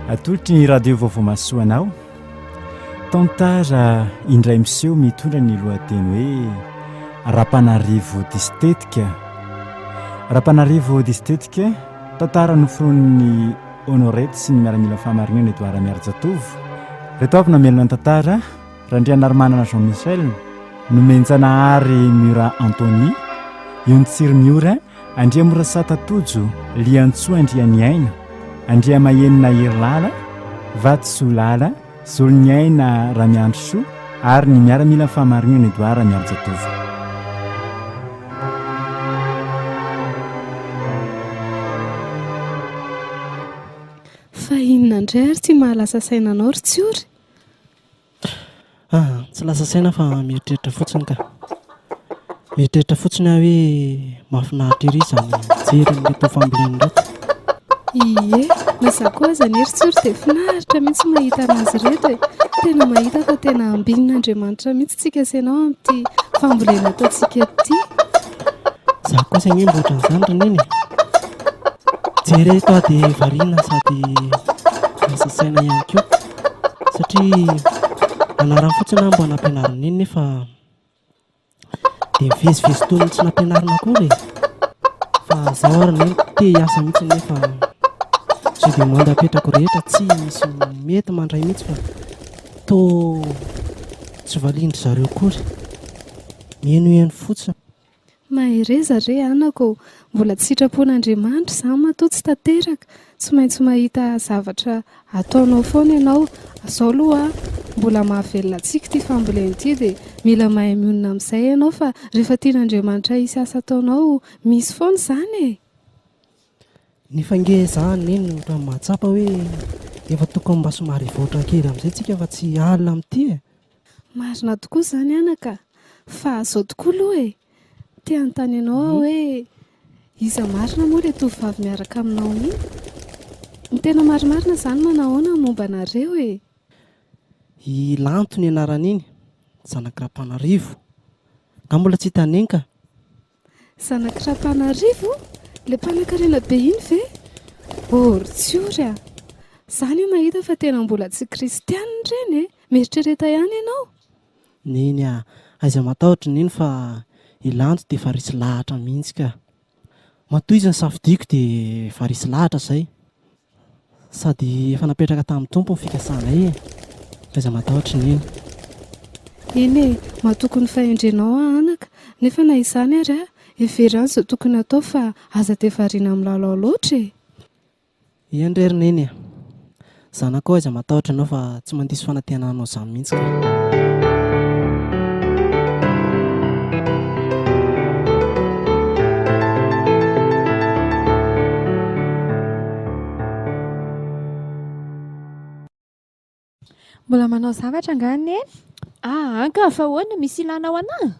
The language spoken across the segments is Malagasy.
atolotry ny radio vaovao masoanao tantara indray miseho mitondra ny lohateny hoe Rapanarivo Distetika. Rapanarivo Distetika tantara noforonin'ny Honorety sy ny miaramila fahamarinana Edouard Miarajatovo. Reto avy namelona ny tantara Randrianarmanana Jean Michel nomenjanahary Mura Anthony Iontsiry Miora Andria Morasata Tojo Liantsoa Andriany Aina Andria Mayenina Irlala Vatsolala Zolony Aina Ramiandro Soa ary ny miaramila fahamarinana Edouard Miarajatovo. Fa inona indray ary ty mahalasa sainanao ry tsiory? Tsy lasa saina fa mieritreritra fotsiny ka. Mieritreritra fotsiny aho hoe mahafinaritra ery izany jery mety ho fambolena reto. Ie, nasa koa zany ery tsiory dia finaritra mihitsy mahita anazy reto e. Tena mahita fa tena ambinin'Andriamanitra mihitsy tsika sainao amin'ity fambolena ataontsika ity. Za kosa ny mbotra an'izany roneny. Jery eto dia variana sady lasa saina ihany koa satria anarany fotsiny aho mbo hanampianarina iny nefa dia mivezivezy toy ny tsy nampianarina akory. Fa zaho ary ny te hiasa mihitsy nefa zay dia manda apetrako rehetra tsy misy mety mandray mihitsy fa toa tsy valindry zareo akory. Mienoeno fotsiny. Mahereza re anako, mbola tsy sitrapon'Andriamanitra izany matoa tsy tanteraka, tsy maintsy mahita zavatra ataonao foana ianao. Izao aloha mbola mahavelona antsika ity fambolena ity dia mila mahay mionona amin'izay ianao fa rehefa tian'Andriamanitra hisy asa ataonao misy foana izany e. Nefa nge izany neny ohatran'ny mahatsapa hoe efa tokony mba somary voatra kely amin'izay tsika fa tsy alina amin'ity e. Marina tokoa izany anaka, fa izao tokoa aloha e. Te anontany ianao aho hoe iza marina moa ilay tovovavy miaraka aminao iny? Ny tena marimarina izany manahoana momba anareo e? I Lanto ny anarany iny, zanaky Rapanarivo. Ka mbola tsy hitaneny ka? Zanaky Rapanarivo? Ilay mpanan-karena be iny ve? Ry tsiory a! Izany io mahita fa tena mbola tsy kristianina ireny e? Mieritrereta ihany ianao? Neny aiza matahotra neny fa i Lanto dia efa risy lahatra mihitsy ka. Matoa izy ny safidiko dia efa risy lahatra izay. Sady efa napetraka tamin'ny tompo ny fikasanay e. Aiza matahotra neny. Eny e, matokony fahendrenao anaka. Nefa na izany ary everany izao tokony atao fa aza dia variana amin'ny lalao loatra e. Iandrery neny e. Zanako aiza matahotra anao fa tsy mandiso fanantenanao izany mihitsy ka. Mbola manao zavatra angany e? Anka fa hoana misy ilana ho anahy?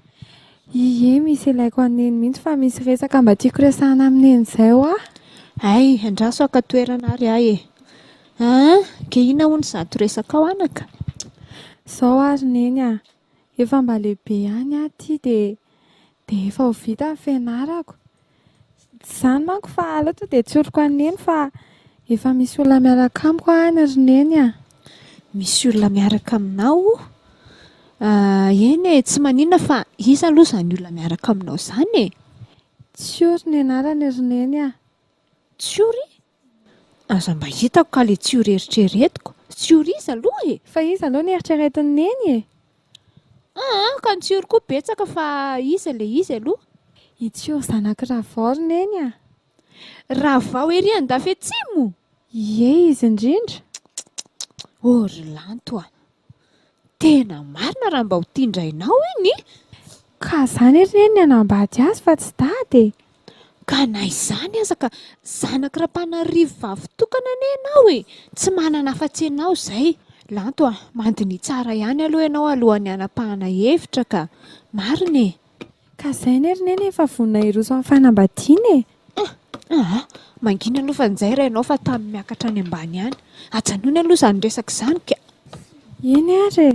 Ie, misy ilaiko aneny mihitsy fa misy resaka mba tiako resahana amineny izay ho ah. Ay, andraso aka toerana ary ahy e. Ke ina hono zato resaka ao anaka? Zao ary neny ah. Efa mba lehibe ihany ah ty dia efa ho vita ny fianarako. Izany manko fa aloha dia tsy oriko aneny fa efa misy olona miaraka amiko any ry neny ah. Misy olona miaraka aminao? Eny e, tsy maninona fa iza aloha izany olona miaraka aminao izany e? Tsiory ny anarany ry neny ah. Tsiory? Aza mba hitako ka ilay tsiory eritreretiko. Tsiory iza aloha e? Fa iza aloha ny eritreretiny neny e? Ka ny tsiory koa betsaka fa iza ilay izy aloha? I tsiory zanaky Ravao ry neny ah. Ravao ery andafy atsimo? Ie, izy indrindra. Ry Lanto ah. Tena marina raha mba ho tindrainao iny. Ka izany ery neny anambady azy fa tsy dady e. Ka na izany aza ka zanaky Rapanarivo vavy tokana nenao e. Tsy manana afa-tsy ianao izay. Lanto ah, mandiny tsara ihany aloha ianao alohan'ny hanapahana hevitra ka. Marina e. Ka izay nery neny efa vonona iroso amin'ny fanambadiana e. Mangina aloha fa nizay raha ianao fa tamin'ny miakatra any ambany any. Ajanony aloha izany resaka izany ka. Eny ary e.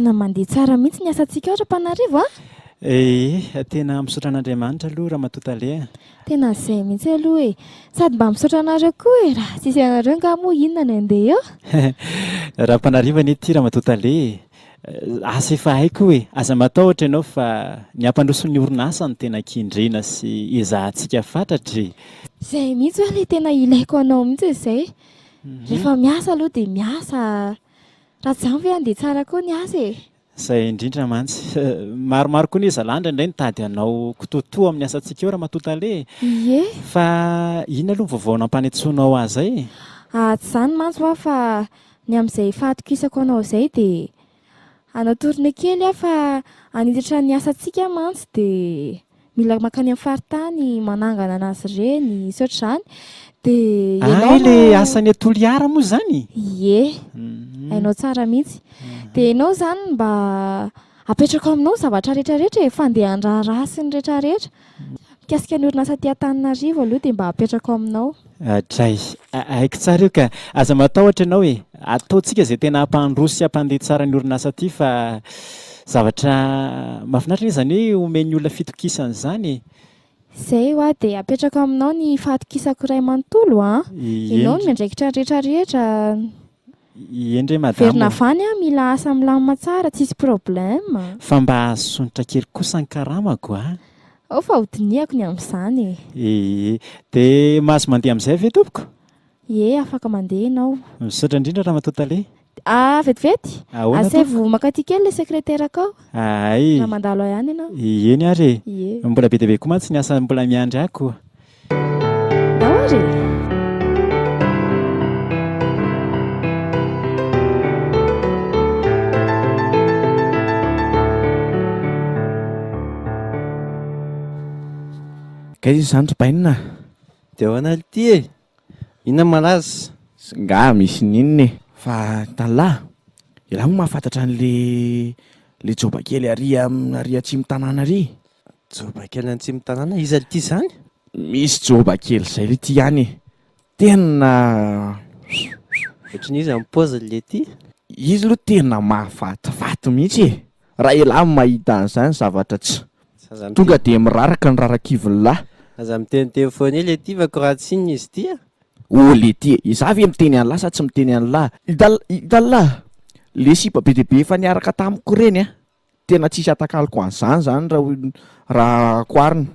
tena mandeha tsara mihitsy ny asantsika ao Rapanarivo a. Tena misaotra an'Andriamanitra aloha raha matotale. Tena izay mihitsy aloha e. Sady mba misaotra anareo koa e. Raha tsisy anareo nga moa inona ny andeha eo. Rapanarivo anie ty raha matotale. Asa efa haiko hoe aza matahotra ianao fa ny ampandroson'ny orinasa no tena kindrena sy ezahantsika fantatry. Izay mihitsy hoe ilay tena ilaiko anao mihitsy izay. Rehefa miasa aloha dia miasa. Raha tsy izany ve andeha tsara koa ny asa e. Izay indrindra mantsy. Maromaro koa ny zalandra indray nitady anao kototoa amin'ny asantsika eo raha matotale. Ie. Fa inona aloha vaovao nampanetsoanao azy ay? Tsy izany mantsy hoa fa ny amin'izay fahatokisako anao izay dia anao tourné kely fa haniditra ny asantsika mantsy dia mila makany amin'ny faritany manangana anazy ireny isotra izany dia ilay asan'ny Toliara moa izany? Ie. Hainao tsara mihitsy. Dia ianao izany mba apetraka aminao zavatra rehetrarehetra fandehan-draharaha sy ny rehetrarehetra. Mikasika ny orinasa aty Antananarivo aloha dia mba apetraka aminao. Dray, haiko tsara io ka aza matahotra ianao e. Ataontsika izay tena hampandroso sy hampandeha tsara ny orinasa aty fa zavatra mahafinaritra izany hoe omeny olona fitokisana izany. Izay hoa dia apetraka aminao ny fahatokisako iray manontolo a. Ianao no miandraikitra ny rehetrarehetra. Endre madamo. Verina avany a mila asa milamina tsara tsisy problème. Fa mba asonitra kely kosa ny karamako a. Fa hodiniako ny amin'izany e. Dia mahazo mandeha amin'izay ve tompoko? Ie, afaka mandeha ianao. Misaotra indrindra raha matotale. Vetivety. Asevo makaty kely ilay sekretera akao. Ay. Na mandalo ihany ianao. Eny ary. Ie. Mbola be dia be koa mantsy ny asa mbola miandry ako. Ndao ary. Kay izany trapainina. Dia ho an'aly ty e. Inona malaza? Nga misy ninona e. Fa tanlahy, ialahy moa mahafantatra an'le joba kely ary atsimo tanàna ary. Joba kely atsimo tanàna, izy aly ty izany? Misy joba kely izay le ty ihany e. Tena ohatran'izy amin'ny paoziny le ty. Izy aloha tena mahafatifaty mihitsy e. Raha ialahy mahita an'izany zavatra tsy tonga dia miraraka ny rarakivon'lahy. Aza miteny telefony le ty va koa raha tsy inona izy ty a? Le ty iza ve miteny an'lahy sa tsy miteny an'lahy? Idalahy, le sipa be dia be efa niaraka tamiko ireny a. Tena tsisy atakaliko an'izany zany raha koarina.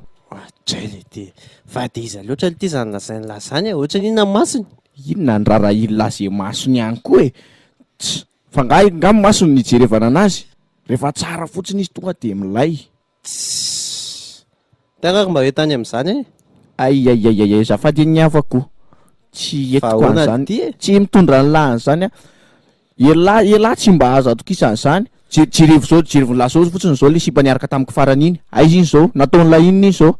Dray le ty. Fa dia iza loatra le ty izany lazainy lahy izany a. Ohatra inona masony? Inona ny rara ilona izay masony ihany koa e. Fa nga masony nijerevana anazy. Rehefa tsara fotsiny izy tonga dia milay. Tena mba hoe tany amin'izany e? Ay, zafady ny havako. Tsy etiko an'izany. Tsy mitondra ny lahy an'izany a. Ialahy tsy mba azo atokisana izany. Jerevo laso fotsiny izao le sipa niaraka tamiko farany iny. Aizy iny izao, nataony la inona izao.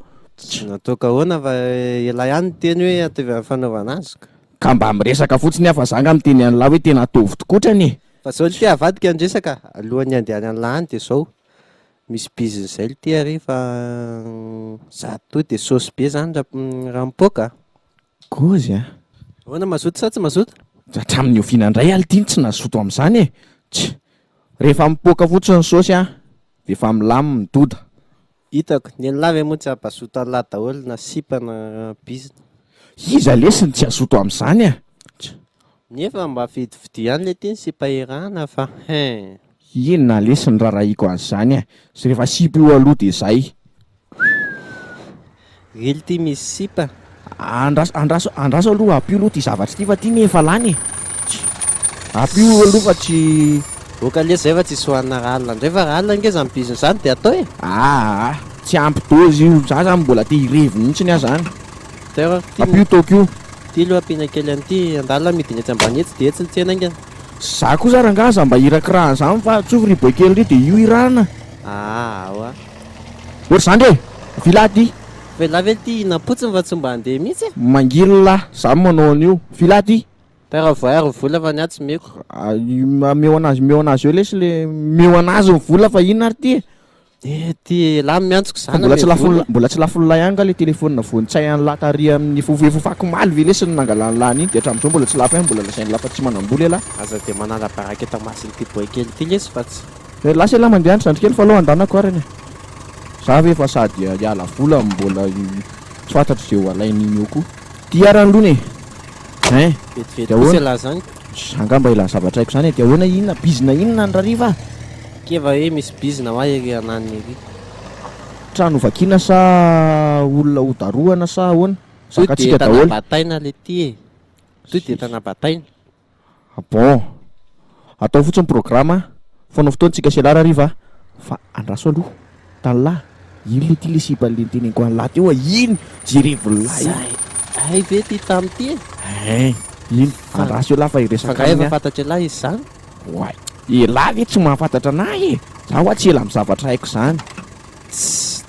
Nataoka ahoana fa ialahy ihany teny hoe atavy amin'ny fanaovana azy. Ka mba miresaka fotsiny afa zanga miteny an'lahy hoe tena atovy tokotrany e. Fa zao le ty avadika andresaka alohan'ny andehany an'lahy any dia zao. Misy biziny izay le ty ary fa zato dia saosy be zany raha mipoaka. Kozy a. Ahoana mazoto sa tsy mazoto? Hatramin'ny oviana indray aly tsy nazoto amin'izany e. Rehefa mipoaka fotsiny saosy a, dia efa milamy midoda. Hitako, ny an'lahy moa tsy ampazoto an'lahy daholo na sipa na biziny. Iza lesiny tsy azoto amin'izany a. Nefa mba fidividy ihany le ty ny sipa irana fa inona lesiny rarahiko an'izany a. Sy rehefa sipa io aloha dia izay. Rily ty misy sipa. Andraso aloha apio aloha ty zavatra ty fa ty nefa lany e. Apio aloha fa tsy Boka le zay fa tsy soanina ralina indray fa ralina ngeza amin'ny biziny izany dia atao e. Tsy ampy dozy io. Za zany mbola te hirevo mihitsiny aho zany. Apio tokio. Ty aloha ampiana kely an'ity andalina midiny etsy ambany etsy dia etsy ny tsena nge. Za koa za rangaza mba hirakirahana izany fa tsofy riboa kely ry dia io irahana. Oa. Ohatr' izany re, filaty. Velahy ty napotsiny fa tsy mba handeha mihitsy e. Mangily lahy, za manao an'io. Filaty. Tara voary vola fa niatsy meko. Meo anazy eo lesy le meo anazy ny vola fa inona ary ty e. Ty lahy miantsoko zany. Mbola tsy lafo lahy ihany ka le telefonina vonintsay an'ny lahy tary amin'ny fofako maly ve lesy ny nangalany lahy iny dia hatramin'izao mbola tsy lafo ihany mbola lasainy lahy fa tsy manambola lahy. Aza dia manala baraka eto masiny ty boy kely ty lesy fa tsy lasa la mandeha andro zandrikely fa aloha andanako arany za ve fa sady hiala vola mbola tsy fantatro zay ho alain'iny eo koa ty arany lony vetivety la zany angamba ilany zavatra haiko zany dia ahoana inona bizina inona ny rariva keva hoe misy bizina hoa ery anany ery trano vakiana sa olona hodaroana sa ahoana zakatsika daholo bataina le ty to de tana bataina bon atao fotsiny programma fanao fotoantsika selara riva fa andraso aloha tala ino le ty le sibale teneniko an'lahy teo iny jerevolahy ay ve ty tamty ino andraso eo lahy fa iresaka efa fantatra lahy izy zany oay elahy ve tsy mahafantatra anahy za hoa tsy ela amin'ny zavatra haiko zany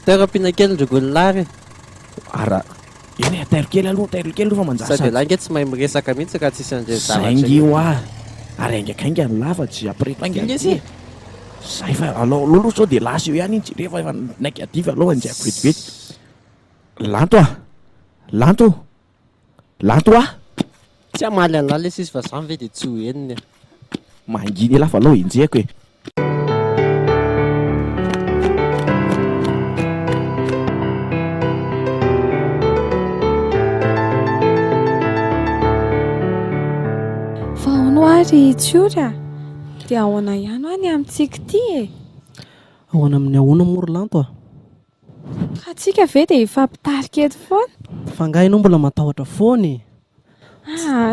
toeram-pina kely ndrogololary ara eny tairo kely aloha fa manjary sady lahy nge tsy mahay miresaka mihitsy ka tsisy andre zaingy a ary aingakainga ny lava tsy apreto aingany zay fa aloha sao de lasa eo ihany iny rehefa efa negative aloha anjako vetivety lanto a tsy amaly an'lahy le sisy fa zany ve de tsy ho eniny manginy elafa aloha enjeko e Ry tsorya dia ahoana ihany ho any amintsika ty e ahoana amin'ny ahoana morolanto ka tsika ve dia ifampitarika eto foana fa ngahy ianao mbola matahotra foana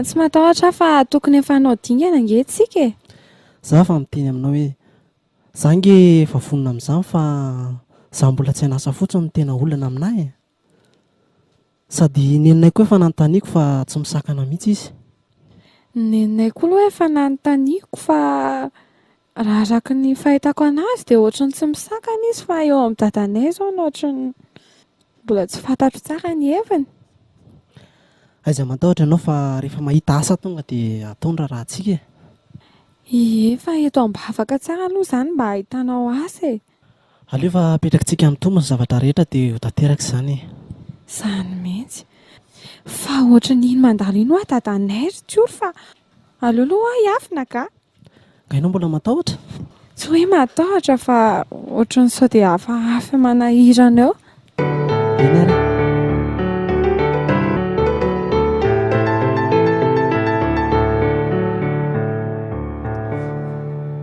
tsy matahotra fa tokony efa hanao dingana ange tsika e za fa miteny aminao hoe za nge efa vonona amin'izany fa za mbola tsy hanasa fotsiny ny tena olana aminahy sady neninay koa efa nanontaniako fa tsy misakana mihitsy izy neninay koa aloha efa nanontaniako fa raha araka ny fahitako anazy dia ohatrany tsy misakana izy fa eo amin'ny dadanay zao no ohatrany mbola tsy fantatro tsara ny heviny aiza matahotra ianao fa rehefa mahita asa tonga dia ataony rahantsika efa eto ambavaka tsara aloha izany mba ahitanao asa e aleo fa apetrakantsika amin'ny tombony zavatra rehetra dia ho tanteraka izany izany mihitsy fa ohatrany iny mandalo iny ho dadanay ry tsory fa aleo aloha hiafina ka ianao mbola matahotra tsy hoe matahotra fa ohatrany sao dia hafahafa manahirana eo eny ary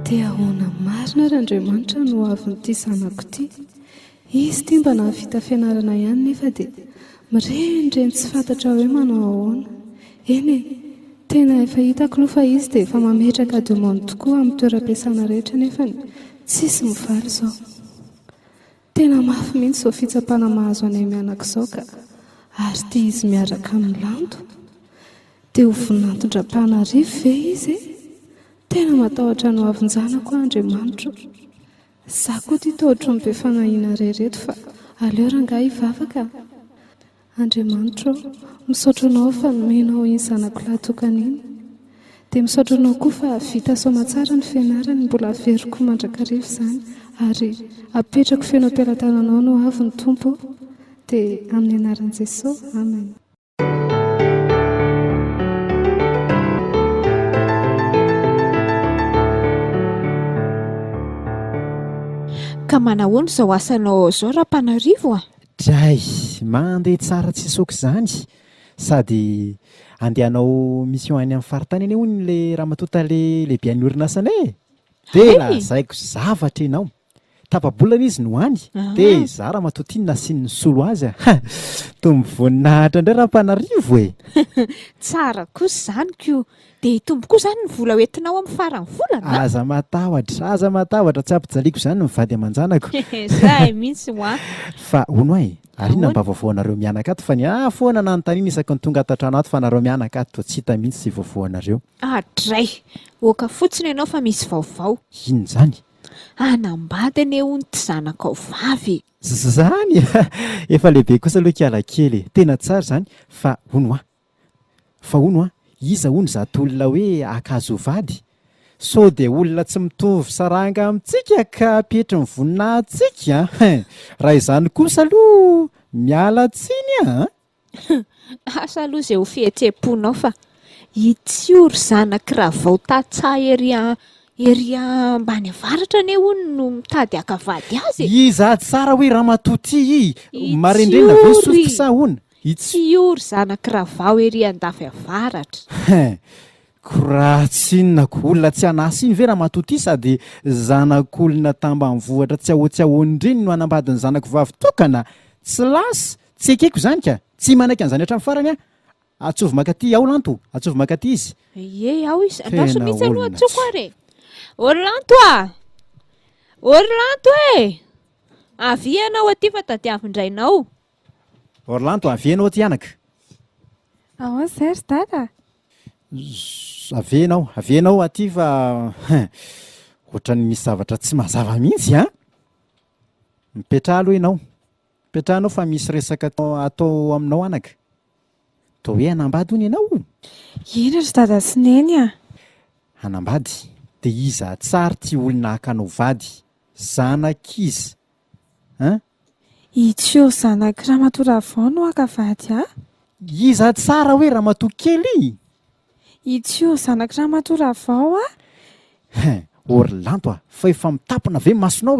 dia ahoana marina ry Andriamanitra no avin'ity zanako ity izy ity mba nahavita fianarana ihany nefa dia mirendreny tsy fantatra hoe manao ahoana eny e tena efa hitako aloha fa izy dia efa mametraka demande tokoa amin'ny toeram-piasana rehetra nefa tsisy mivaly izao tena mafy mihitsy izao fitsapana mahazo anay mianaka izao ka ary tia izy miaraka amin'ny lanto dia ho voninantondram-panarivo ve izy e tena matahotra no avin-janako Andriamanitra za koa ty tohatra ny be fanahiana rehereto fa aleo rangahy hivavaka Andriamanitra misaotra anao fa nomenao iny zanako lahatokana iny dia misaotra anao koa fa vita soamantsara ny fianarany mbola averiko mandrakarivo izany ary apetrako feno am-pialatananao no avy ny tompo dia amin'ny anaran'i Jesosy amen ka manahoana izao asanao zao Rapanarivo dray mandeha tsara tsy soko izany sady andehanao mission any amin'ny faritany eny hono le raha matota le lehibe any orinasanay dia lazaiko zavatra ianao tapabolana izy no any dia za raha matota iny nasiany solo azy toa mivonahitra indray Rapanarivo e tsara kosa izany ko dia itombo koa izany ny vola hoentinao amin'ny farany volana aza matahotra tsy ampijaliako izany ny mivady aman-janako zay mihitsy hoa fa hono ay ary ina mba vaovao anareo mianaka ato fa ny foana nanontaniana isaky ny tonga ato-trano ato fa anareo mianaka ato toa tsy hita mihitsy sy vaovao anareo dray oka fotsiny ianao fa misy vaovao ino zany anambady ane hony ty zanakao vavy zany efa lehibe kosa aloha kiala kely tena tsara zany fa hono a iza hono zato olona hoe akazo vady so dia olona tsy mitovy saranga amintsika ka petry ny voninahitsika raha izany kosa aloha miala tsiny asa aloha izay ho fihetse-ponao fa itsiory zanaky raha vao tatsaha ery ery ambany avaratra ane hono no mitady akavady azy. Iza tsara hoe ramatoty Itsiory. marendrena ve sofisa hona Tsy ory zanak'iravao ery andafy avaratra. koratsinako olona tsy anasy iny ve ramatoty sady zanak'olona tambanivohatra tsy ahotsy-ahonindreny no anambadiny zanako vavy tokana tsy lasy tsy ekeko zany ka tsy manaiky an'izany hatramin'ny farany atsovy makaty ao lanto atsovy makaty izy Ao izy andaso Tena mihitsy aloha olona tsoko are. Orlanto Orlanto avy ianao aty fa tadiavindrainao. Orlanto avenao ty anaka Ahoana izay ry dada? avenao aty fa ohatrany misy zavatra tsy mazava mihitsy mipetraha aloha ianao mipetrahanao fa misy resaka atao aminao anaka toa hoe hanambady hony ianao Ina ry dada sy neny hanambady dia iza tsara ty olona hakanao vady zanak'izy Itsio zanak'i ramatoravao no akavady iza tsara hoe ramatoa kely Itsio zanak'i ramatoravao Orlanto fa efa mitapona ve masonao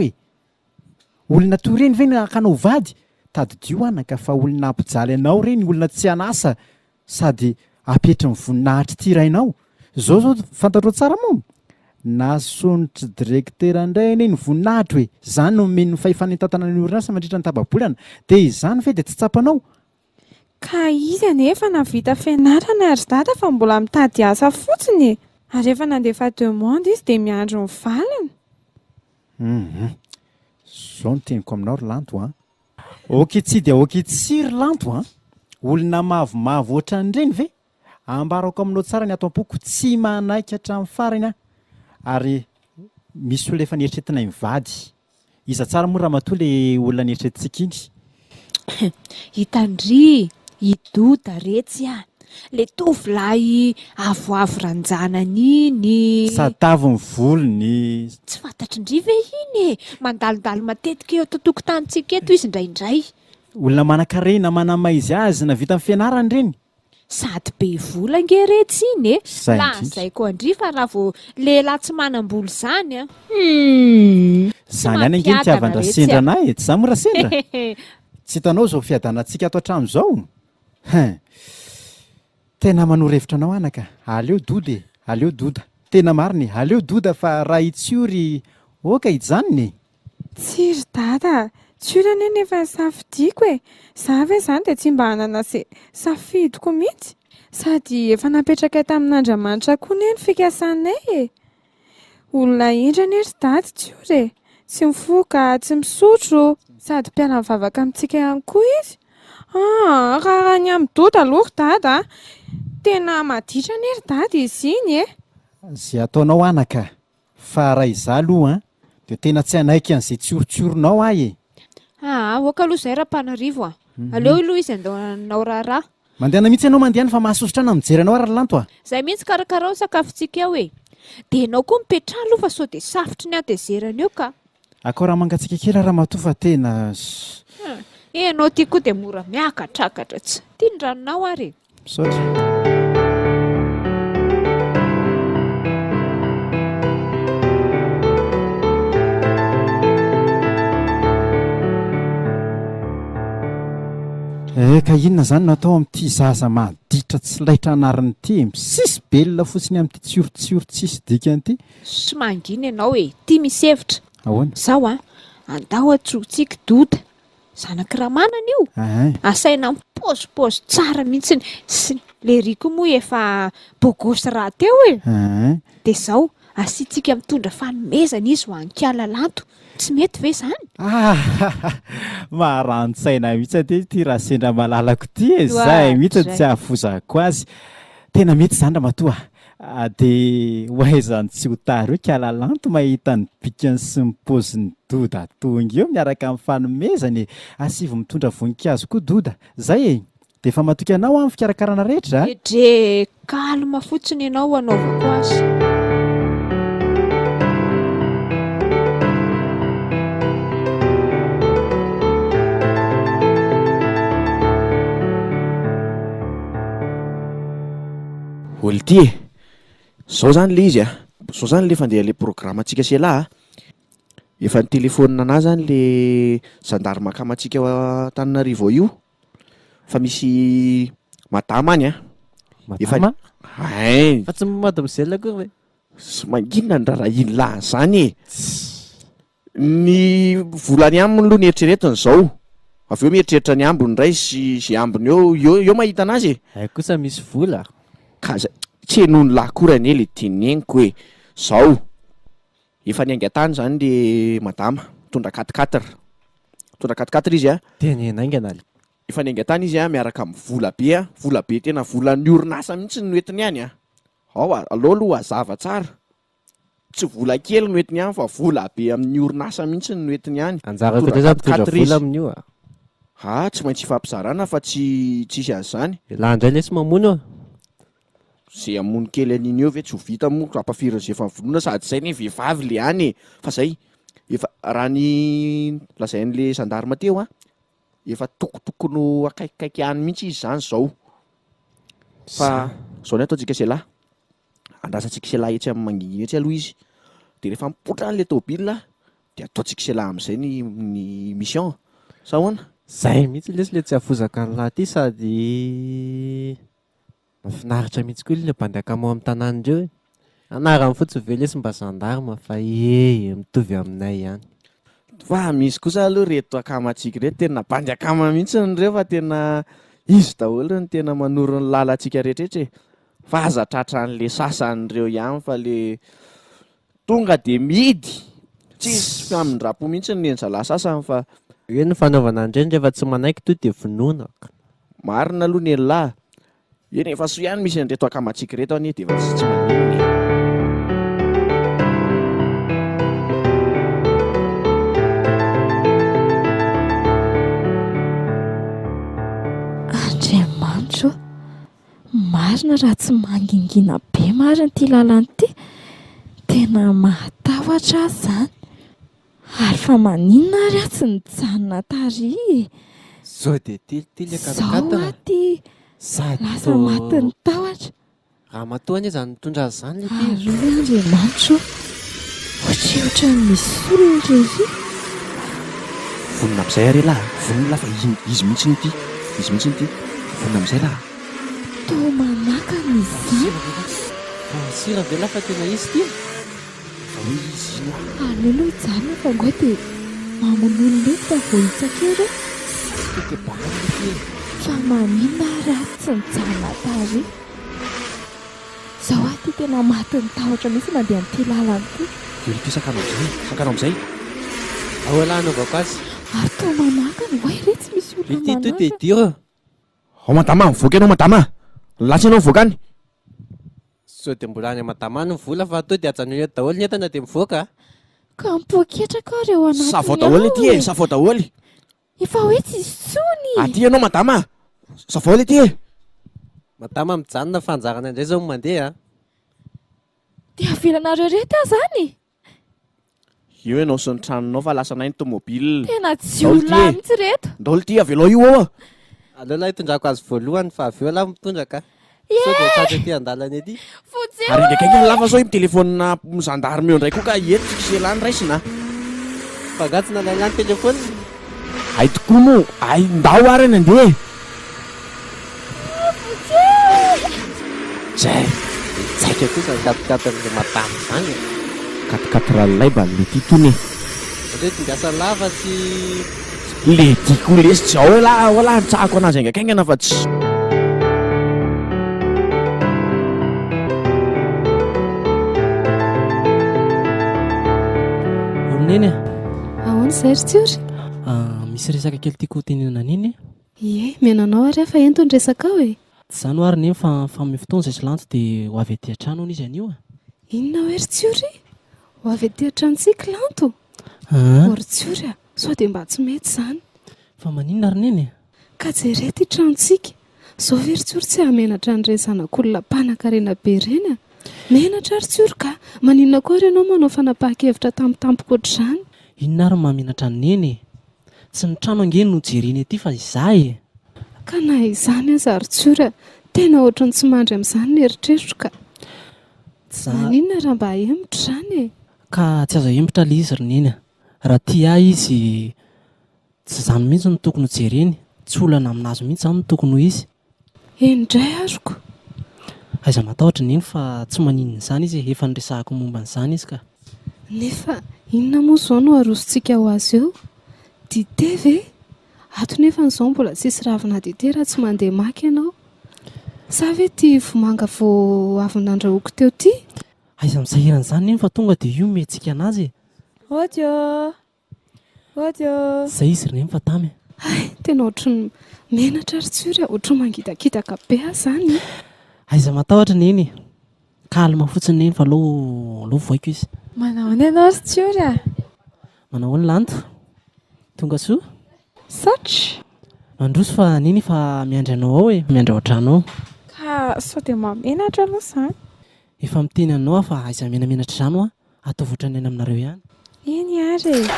olona toy ireny ve ny hakanao vady tadidio anaka fa olona ampijaly anao reny olona tsy anasa sady apetry ny voninahitry tirainao zao fantatro tsara moa nasonitry direktera indray ane ny voninahitry hoe zany no men'ny fahifanentatana ny orinasa mandritra ny tababolana dia izany ve dia tsy tsapanao Ka izy anefa navita fianarana ry dada fa mbola mitady asa fotsiny ary efa nandefa demande izy dia miandro ny valiny zao no teniko aminao ry lanto oky tsy dia oky tsy ry lanto olona mavomavo ohatran'ireny ve ambarako aminao tsara ny ato am-poko tsy manaiky hatramin'ny farany ary misy olona efa nieritretina mivady iza tsara moa raha matoa le olona nieritretintsika iny Hitandry idoda retsy le tovolahy avoavo ranjanany iny sadavo ny volony tsy fantatry ndry ve iny mandalodalo matetika eo atotokotanytsika eto izy indraindray olona manan-karena manamaizy azy na vita amin'ny fianarany ireny sady be vola nge retsy iny Zay lazay ko andry fa raha vao lehilahy tsy manam-boly zany zany any ange ny tiavandra sendra anahy tsy za mora sendra tsy hitanao zao fiadanantsika ato hatramo zao tena manoro-hevitra anao anaka aleo doda tena mariny aleo doda fa raha itsiory oka ijanony Tsy ry dada tsy olana eny efa safidiako za ve zany dia tsy mba hanana safidiko mihitsy sady efa napetraka tamin'Andriamanitra koa neny fikasanay olona indrany ry dada tsy ory tsy mifoka tsy misotro sady mpiara-mivavaka amintsika ihany koa izy raha ny amin'ny doda aloha ry dada tena maditra ny ry dada izy iny zay ataonao anaka fa raha iza aloha dia tena tsy anaiky an'izay tsiorotsioronao ahy oka aloha izay Rapanarivo aleo aloha izy andaonao raharaha mandehana mihitsy ianao mandehana fa mahasosotra ana mijery anao ary lanto zay mihitsy karakara ny sakafontsika eo dia ianao koa mipetraha aloha fa sao dia safotry ny atezerana eo ka ako raha mangatsika kely raha matoa fa tena ianao tia koa dia mora miakatrakatra tsy tia ny ranonao ary misaotra ka inona zany natao amin'ity zaza maditra tsy laitra anariny ity misisy belona fotsiny amin'ity tsiorotsioro tsisy dikany ity sy mangina ianao tia misy hevitra ahoana zao andao atsotsika doda zanak'i ramanana io asaina mipaozipaozy tsara mihitsiny sy le riko moa efa bogosy raha teo dia zao asiantsika mitondra fanomezana izy ho ankiala lanto tsy mety ve zany maharano-tsaina mihitsy aty ty raha sendra malalako ty zay mihitsy tsy ahafozako azy tena mety zany raha matoa dia hoaizany tsy ho tary hoe kialalanto mahita ny bikany sy ny paoziny doda tonga eo miaraka amin'ny fanomezany asivy mitondra voninkazo koa doda zay dia efa matoka anao amin'ny fikarakarana rehetra dre kalma fotsiny ianao anaovako azy olo ty zao zany le izy so zany le fandeha le programme antsika sela efa ny telefonina ana zany le zandary makama antsika Tananarivo io fa misy madama any Madama? Ay, Fa tsy mademoiselle akory ve? manginona ny raha inona zany ny volany aminy aloha ny eritreretiny zao avy eo mieritreritra ny ambony ray sy ambony eo mahita anazy Ay kosa misy vola. ka tsy noho ny lakorany e le teneniko hoe zao efa ny aingatany zany le madama tondra 4 izy Tenenaingana ali. efa ny aingatany izy miaraka amin'ny vola be tena volan'ny orinasa mihitsy no entiny any aloha aloha hazava tsara tsy vola kely no entiny any fa vola be amin'ny orinasa mihitsy no entiny any Anjara koa zany mitondra vola amin'io tsy maintsy fampizarana fa tsisy an'izany La indray lesy mamono zay amono kely an'iny eo ve tsy ho vita moa ampafirin' zay efa vonona sady zay ny vehivavy le any fa zay efa raha ny lazain'le zandarma teo efa tokotokony akaikikaiky any mihitsy izy zany zao fa zao ny ataontsika selahy andrasantsika selahy etsy amin'ny mangingina etsy aloha izy de rehefa mipotra an'le tômôbila de ataontsika selahy amin'izay ny mission sa hoana zay mihitsy lesy le tsy afozaka ny lahy ty sady mafinaritra mihitsy koa le bandy akamoa amin'ny tanàn'ireo anarany fotsy ve lesy mba zandarma fa mitovy aminay ihany fa misy kosa aloha reto akamatsika reto tena bandy akama mihitsy nyreo fa tena izy daholo ny tena manoro ny lalantsika rehetraretra fa aza tratra an'le sasan'ireo ihany fa le tonga de midy tsisy fiamin-drapo mihitsy ny enjalahy sasany fa eo ny fanaovana indrendra efa tsy manaiky to de vonoina marina aloha ny elahy eny efa so ihany misy an'reto akamatsika reto any de efa tsy maninona Andriamanitro, marina raha tsy mangingina be marina ty lalana ty, tena mahatahotra zany. Ary fa maninona ary tsy nijanona tary zao de tilitily zao aty lasa maty ny tahotra. Raha matoa anie zany mitondra zany le ty Ary Andriamanitro, ohatriohatra misy olona rery. vonona amin'izay ary lahy vonona fa izy mihitsy ny ty vonona amin'izay lahy To manaka ny zany. sira ve lafa tena izy ty Alelo hijanona fa ngoa dia mamono olona eto fa vao hitsakero. Fa maninona raha tsy nijanona tary. Zaho aty tena maty ny tahotra mihitsy mandeha amin'ity lalana ity. io ty sakana amin'izay ahoana anaovako azy Ary to manaka ny hoe re tsy misy olona ity to de manaka. dio madama mivoaka ianao madama latsa ianao mivoaka any so de mbola any madama ny vola fa to de ajanona daholo ny entana de mivoaka Ka mipoketraka ao reo anatiny savao daholo ety savao daholo efa hoe tsy sony. aty ianao madama savao ety madama mijanona fanjarana indray zao mandeha Dia avelanareo reto aho zany. io ianao sy ny tranonao fa lasa nay ny tômôbila Tena tsy olona mihitsy reto. ndaholo ty avelao io ao aleo lahy hitondrako azy voalohany fa avy eo lahy mitondraka so de tratra ty andalany ety ary ndraikaika lafa sao telefônina mizandarmy eo ndray koa ka etsika selany raisina fagatsina lailany telefôny ay tokoa mo ay ndao ary ny andeha zay tsaika kosa katikatin'le madama zany katikaty ralilay mba le ty tony re tingasa lava tsy le tiako lesy tsy ao la nitsahako anazy aingakaingana fa tsy oroneny Ahoana izay ry tsiory? misy resaka kely tiako tenenana niny Ie, menanao ary fa entony resaka ao e. tsy zany ho ary neny fa amin'ny fotoana zay silanto dia ho avy aty an-trano hono izy anio Inona hoe ry tsiory? Ho avy aty an-tranontsika lanto? Ry tsiory sao dia mba tsy mety izany. fa maninona ary neny Ka jerety i tranontsika. Sao ve ry tsiory tsy hamenatra an'ireny zanak'olona mpanan-karena be ireny Menatra ry tsiory ka maninona koa ry ianao manao fanapahan-kevitra tampotampoka ohatr'izany. inona ary mahamenatra ny neny tsy ny trano angeny no jereny aty fa izahy Ka na izany aza ry tsiory tena ohatran'ny tsy mandry amin'izany ny eritreritra ka. Maninona raha mba hemitra izany e? Ka tsy azo hemitra ilay izy roneny. Raha tia izy tsy izany mihitsy no tokony jereny, tsy olana aminazy mihitsy izany no tokony ho izy. Indray azoko. Aiza matahotra neny fa tsy maninona izany izy, efa niresahako momba an'izany izy ka. Nefa inona moa izao no arosontsika ho azy eo? Dite ve? Ato nefa n'izao mbola tsisy ravina dite raha tsy mandeha maky ianao. Sa ve tia vomanga vao avy nandrahoako teo ty? Aiza misahirana izany neny fa tonga dia io mihentsika anazy. Odio! Odio! Izay izy roneny fa tamy. Ay, tena ohatran'ny menatra ary tsory, ohatran'ny mangitakitaka be azy izany. Aiza matahotra neny. Kalma fotsiny neny fa aleo voaiko izy. Manao ny ianao ry tsiory a? Manao ny lanto. Tonga soa. Saotra! Mandroso fa neny fa miandry anao ao e, miandry ao an-trano ao. Ka sao dia mamenatra aloha izany. Efa miteny anao fa aiza menamenatra izany ho atao voatrany any aminareo ihany. Eny ary e.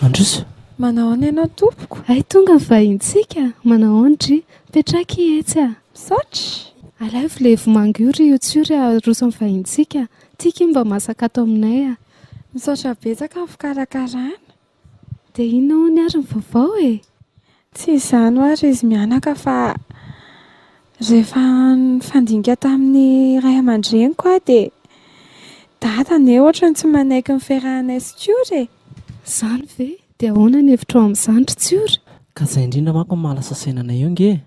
Mandroso. Manao ny ianao tompoko? Ay, tonga ny vahintsika. Manao andry, petraky etsy a. Saotra! Alaivo ilay vomanga io ry tsiory aroso amin'ny vahintsika. Tika mba masaka ato aminay a. Misaotra betsaka ny fikarakarana. Dia inona hono ary ny vaovao e? Tsy izany ary izy mianaka fa rehefa nifandinika tamin'ny ray aman-dreniko aho dia dadany ohatrany tsy manaiky ny fiarahanay sy tsiory e. Izany ve? Dia ahoana ny hevitra ao amin'izany ry tsiory? Ka izay indrindra manko ny mahalasa sainanay eo nge.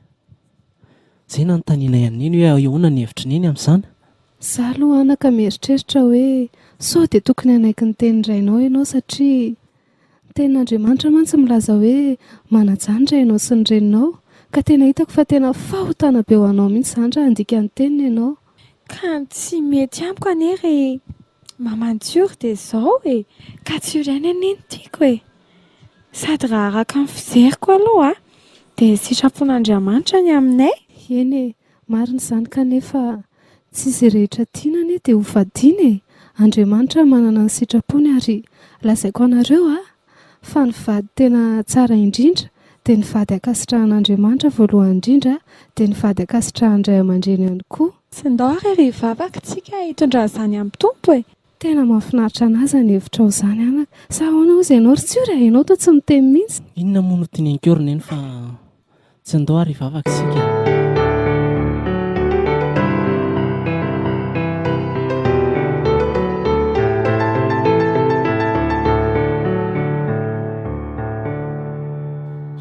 Izay nanontaniana ihany neny hoe ahoana ny hevitra neny amin'izany. Izaho aloha anaka mieritreritra hoe sao dia tokony hanaiky ny tenin-drainao ianao satria ny tenin'Andriamanitra mantsy milaza hoe manajanja ianao sy ny reninao. Ka tena hitako fa tena fahotana be ho anao mihitsy izany raha handika ny teniny ianao. Ka tsy mety amiko anery mamantsioro dia izao e. Ka tsiory ihany aneny tiako e. Sady raha araka ny fizeriko aloha dia sitrapon'Andriamanitra ny aminay. Eny e, marina izany kanefa tsy izay rehetra tiana anie dia ho vadiana e. Andriamanitra manana ny sitrapony ary lazaiko anareo fa ny vady tena tsara indrindra dia ny vady akasitrahan'Andriamanitra voalohany indrindra dia ny vady akasitrahan'ny ray aman-dreny ihany koa. Tsy ndao ary vavaka tsika hitondra izany amin'ny tompo e. Tena mahafinaritra anazy ny hevitra ao izany anaka. Sa ahoana hozy ianao ry tsiory ianao toa tsy miteny mihitsy. Inona moa no tiany ankory neny fa tsy ndao ary vavaka sika.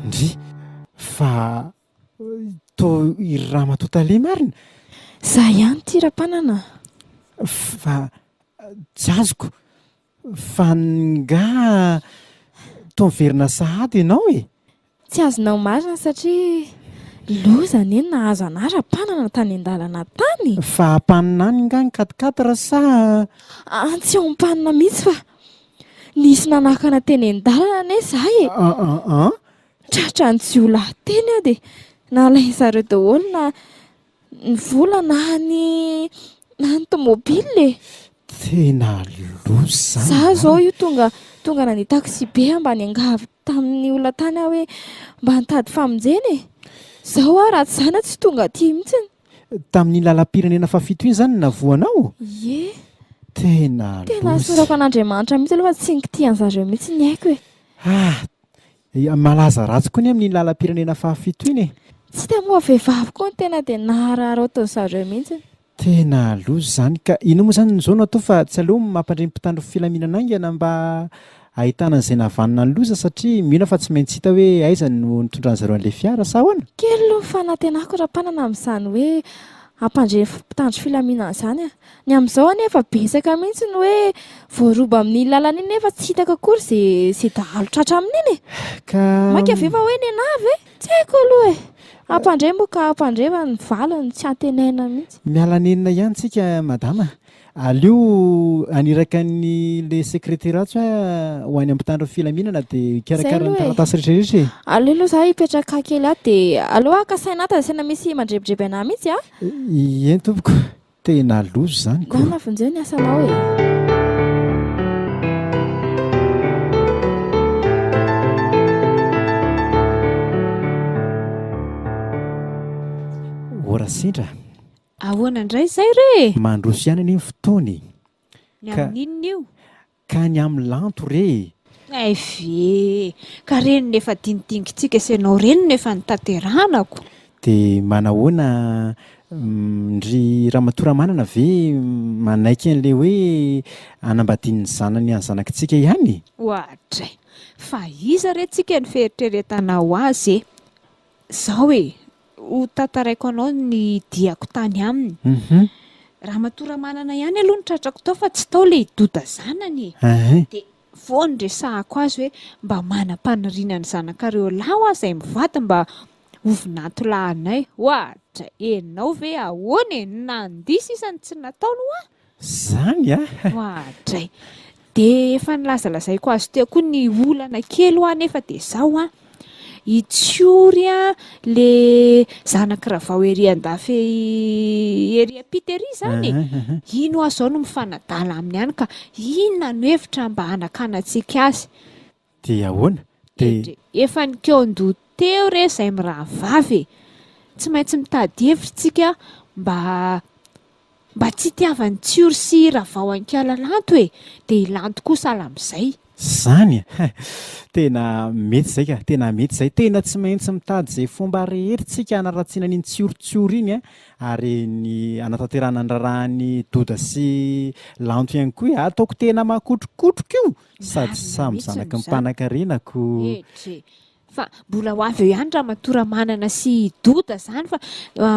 Ndry fa to iry raha matotale marina. Za ihany ty rapanana. Fa tsy azoko fa nga to miverina sahady ianao e. Tsy azonao marina satria loza neny nahazo anahy rapanana tany an-dalana tany. Fa ampanina nga ny katikatira sa Tsy ao ampanina mihitsy fa nisy nanakana teny an-dalana ane zahay e. Tratra ny jiolahy teny a dia nalainy zareo daholo na ny vola na ny tomobila e. tena loza izany. Za zao io tonga nandeha taxi be ambany angavy tamin'ny olona tany aho hoe mba nitady famonjena e. Zaho raha tsy zany tsy tonga aty mihitsy. Tamin'ny lalam-pirenena fafito iny izany navoanao? Ie. Tena sorako an'Andriamanitra mihitsy aloha tsy nikitihan zareo mihitsy ny haiko e. Malaza ratsy koa ny amin'ny lalam-pirenena fafito iny e. Tsy dia moa vehivavy koa ny tena dia naharary ao zareo mihitsy. Tena loza izany ka ino moa izany izao no atao fa tsy aleo mampandremy mpitandro filaminana aingana mba ahitana an'izay nahavanona ny loza satria mino fa tsy maintsy hita hoe aiza no nitondran'zareo an'ilay fiara sa ahoana? Kely aloha fanantenako rapanana amin'izany hoe hampandreny mpitandro filaminana izany a. Ny amin'izao anefa betsaka mihitsy ny hoe voaroba amin'ny lalana iny nefa tsy hitaka akory izay dahalo tratra amin'iny e. Maika ve fa hoe ny anavy e? Tsy haiko aloha e. Ampandremo ka ampandreva ny valiny tsy antenaina mihitsy. Mialanenina ihany tsika madama. Aleo aniraka ny le sekreterato ho any ampitandro filaminana dia hikarakara ny taratasy rehetrarehetra e. Aleo aloha za hipetraka kely ato dia aleo akasaina ato saina misy mandrebidreby anahy mihitsy a. Ien tompoko. Tena loza izany ko. Gana vonjeo ny asanao e. indrindra ahoana indray zay re mandroso ihany any fotoany ny amin'inona io ka ny amin'ny lanto re ay ve ka reny nefa dinidingintsika isanao reny nefa nitateranako dia manahoana ndry ramatoramanana ve manaiky an'lay hoe anambadian'ny zanany any zanakitsika ihany ohatray fa iza re tsika ny fieritreretanao azy e zaho e ho tantaraiko anao ny diako tany aminy ramatoramanana ihany aloha ny tratrako tao fa tsy tao le hidoda zanany dia voany resahako azy hoe mba manam-paniriana ny zanakareo lahy aho izay mivady mba ovinato lahinay ohatray enao ve ahoana e nandisa isany tsy nataony hoa zany a ohatray dia efa nilazalazaiko azy teo koa ny olana kely ho anefa dia zao a hitsiory a le zanak'ravao ery andafy ery apitery zany ino aho zao no mifanadala aminy ihany ka inona no hevitra mba hanakanatsika azy dia ahoana dia efa nikeondoha teo re izay mirahavavy tsy maintsy mitady hevitsika mba tsy itiavany tsiory sy ravao ankalalanto e dia ilanto kosa ala amin'izay zany tena mety zay ka tena mety zay tena tsy maintsy mitady zay fomba rehetritsika hanaratsiana n'iny tsiorotsioro iny a ary ny anatanterana ny rarahany doda sy lanto ihany koa ataoko tena makotrokotroka io sady samy zanaky mpanankarenako fa mbola ho avy eo ihany ramatoramanana sy doda zany fa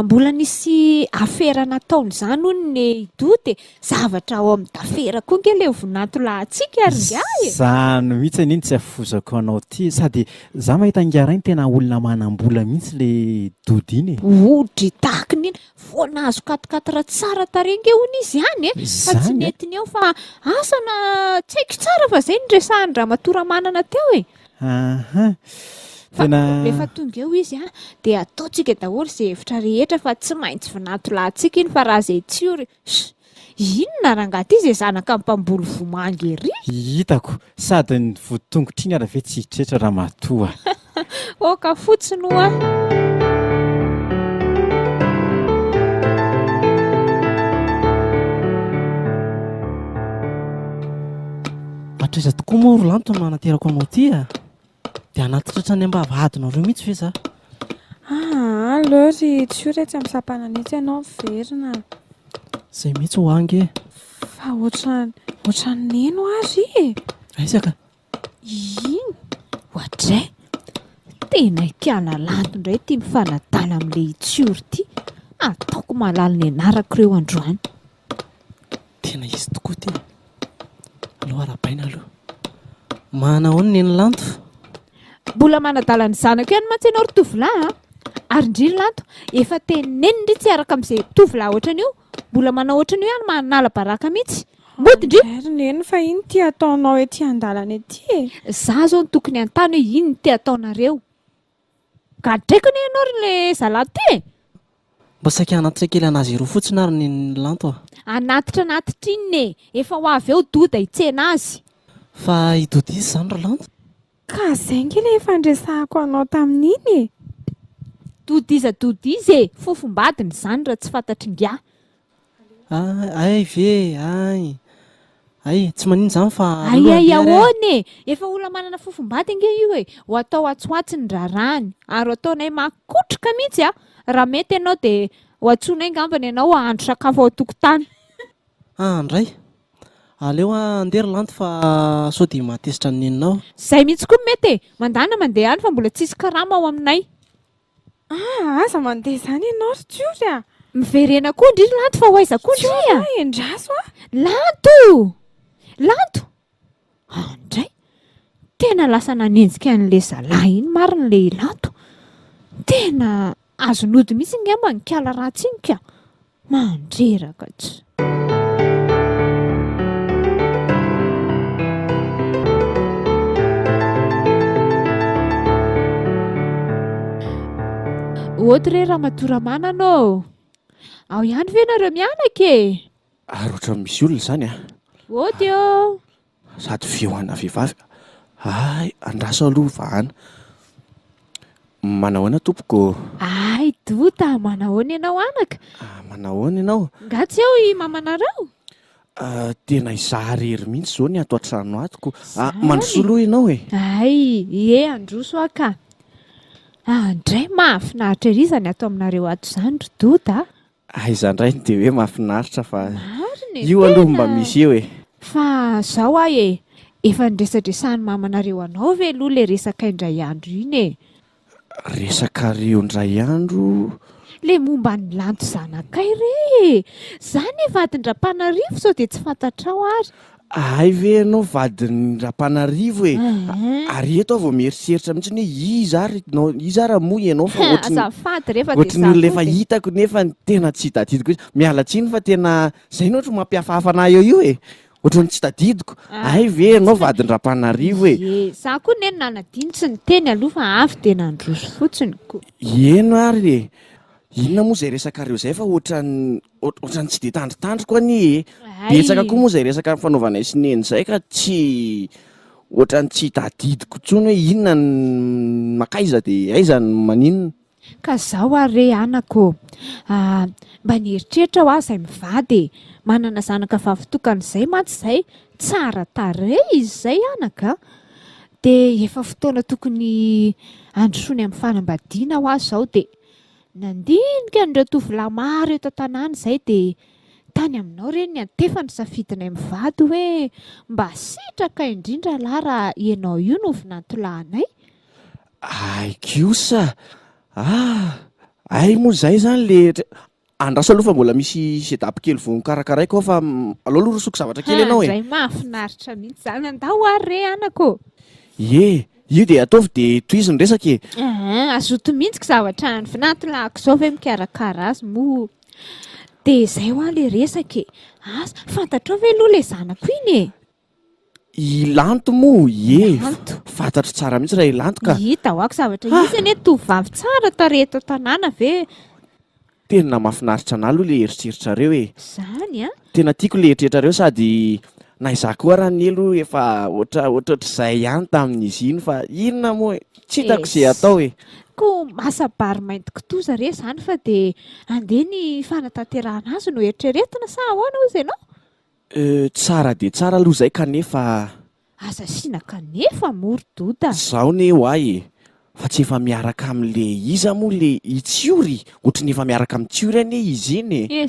mbola nisy afera nataony zany hono ny doda zavatra ao amin'ny dafera koa nge le vonato lahantsika ary ngahy zany mihitsy an'iny tsy afozako anao ty sady za mahita ngarainy tena olona manam-bola mihitsy le doda iny odry tahakiny iny voanazo katokatotra tsara tarenge hono izy ihany e fa tsy netiny eo fa asana tsy haiko tsara fa zay nyresahany ramatoramanana teo e rehefa tonga eo izy a dia ataontsika daholo izay hevitra rehetra fa tsy maintsy vinato lahantsika iny fa raha izay tsiory inona rangaty izay zanaka mpamboly vomanga ery hitako sady ny votongotra iny ara ve tsy hitrehitra raha matoa oka fotsiny hoa atraiza tokoa moa rolanto no manaterako anao ty a dia anatitra ny ambavahadinareo mihitsy ve za lory tsoretsy amin'ny sapananitsy ianao miverina zay mihitsy ho ange fa ohatran'neno azy aisaka iny ohatray tena ikala lanto indray tia mifanadala amin'le itsiory ty ataoko malala ny anarako ireo androany tena izy tokoa ty aloha arabaina aloha manahoana ny eny lanto mbola manadala ny zanako ihany mantsy ianao ry tovolahy ary indriny lanto efa teneniny ndry tsy araka amin'izay tovolahy ohatran'io mbola manao ohatran'io ihany manala baraka mihitsy mody indry neny fa iny ty ataonao ety andalana ety za zao ny tokony an-tany hoe iny ty ataonareo ka draikony ianao ry le zalahy ty mba saika anatitra kely anazy iro fotsiny ary ny lanto anatitra inny efa ho avy eo doda hitsena azy fa hidoda izy zany ro lanto ka zay nge le efa ndresahako anao tamin'iny doda izy fofombadiny zany raha tsy fantatry ngia ay ve ay tsy manino zany fa ay ahoana efa olona manana fofombady nge io ho atao atsoatsy ny rarahany ary ataonay makotroka mihitsy raha mety ianao dia ho atsonay ngambany ianao ahandro sakafo ao tokotany andray aleo andery lanto fa sao dia matesitra ny neninao zay mihitsy koa mety mandana mandeha any fa mbola tsisy karama ao aminay aza mandeha zany ianao ry tsiory miverena koa ndry lanto fa ho aiza koa ndry endraso lanto andray tena lasa nanenjika an'le zalahy iny marina le lanto tena azonody mihitsy ngamba nikala ratsy iny ka mandreraka tsy ohatra re ramatoramanana ao ihany ve nareo mianaka ary ohatra misy olona zany ohatra eo sady fioana vehivavy ay andraso aloha vahana manahoana tompoko ay Dota, manahoana ianao anaka? Manahoana ianao? Ngatsy eo i mamanareo? Tena izaho rery mihitsy zao ny ato an-trano atoko. Mandrosoloha ianao e? Ay, androso aka. Indray mahafinaritra ery izany ato aminareo ato izany ry Dota. Izany indray dia hoe mahafinaritra fa Marina e, io aloha tena. mba misy eo e. Fa zao ahy efa niresadresahany mamanareo anao ve aloha le resaka indray andro iny e? Resaka reo indray andro. Le momba ny lanto zanakay re. Zany vadiny Rapanarivo sao dia tsy fantatrao ary. Ay ve ianao vadiny Rapanarivo e? Ary eto aho vao mieritreritra mihitsy hoe iza raha moa ianao fa Azafady rehefa dia ohatry ny efa hitako nefa tena tsy tadidiko. Miala tsiny fa tena izay no ohatry mampiafafa anahy eo e. Ohatran'ny tsy tadidiko. Ay ve ianao vadiny Rapanarivo e? Za koa neny nanadiny tsy niteny aloha fa avy dia nandroso fotsiny ko. Eno ary e. Inona moa izay resaka reo izay fa ohatran'ny tsy dia tandritandriko ani e. Betsaka koa moa izay resaka fanaovanay sineny izay ka tsy ohatran'ny tsy tadidiko intsony hoe inona ny makaiza dia aiza ny maninona. Ka zaho ary re anako, mba nieritreritra ho aho izay mivady e. Manana zanaka vavitokana izay mantsy izay, tsara tarehy izy izay anaka. Dia efa fotoana tokony androsoany amin'ny fanambadiana ho aho izao dia nandinika n'ireo tovolahy maro eto an-tanàna izay dia tany aminao re ny antefa ny safidinay mivady hoe mba sitraka indrindra lahy raha ianao io no vinantolahinay. Ay kosa. Ay moa izay zany le andraso aloha fa mbola misy sedapo kely vao karakaraiko ao fa aleo aloha rosoko zavatra kely ianao e. Indray mahafinaritra mihitsy zany andao ary re anako. Io dia ataovy dia tohizo ny resaka e. Azoto mihitsy zavatra ny vinantolahiko izao ve mikarakara azy moa. Dia izay ho aho le resaka e. Fantatrao ve aloha le zanako iny e? Ilanto moa, Ilanto. Fantatro tsara mihitsy raha ilanto ka. Hita ho ako zavatra izy anie tovovavy tsara tarehy eto an-tanàna ve? Tena mahafinaritra anahy aloha le eritreritrareo e. Zany Tena tiako le eritreritrareo sady na izaho koa raha ny elo efa ohatr'izay ihany tamin'izy iny fa inona moa tsy hitako izay atao e. Ko masabary mainty kitoza re zany fa dia andeha ny fanatanterahana azy no eritreretina sa ahoana hozy ianao? Tsara dia tsara aloha izay kanefa Aza asiana kanefa mory Dota. zaho ne ho ahy e. Fa tsy efa miaraka amin'le iza moa le itsiory. Ohatry ny efa miaraka amin'ny tsiory anie izy iny e.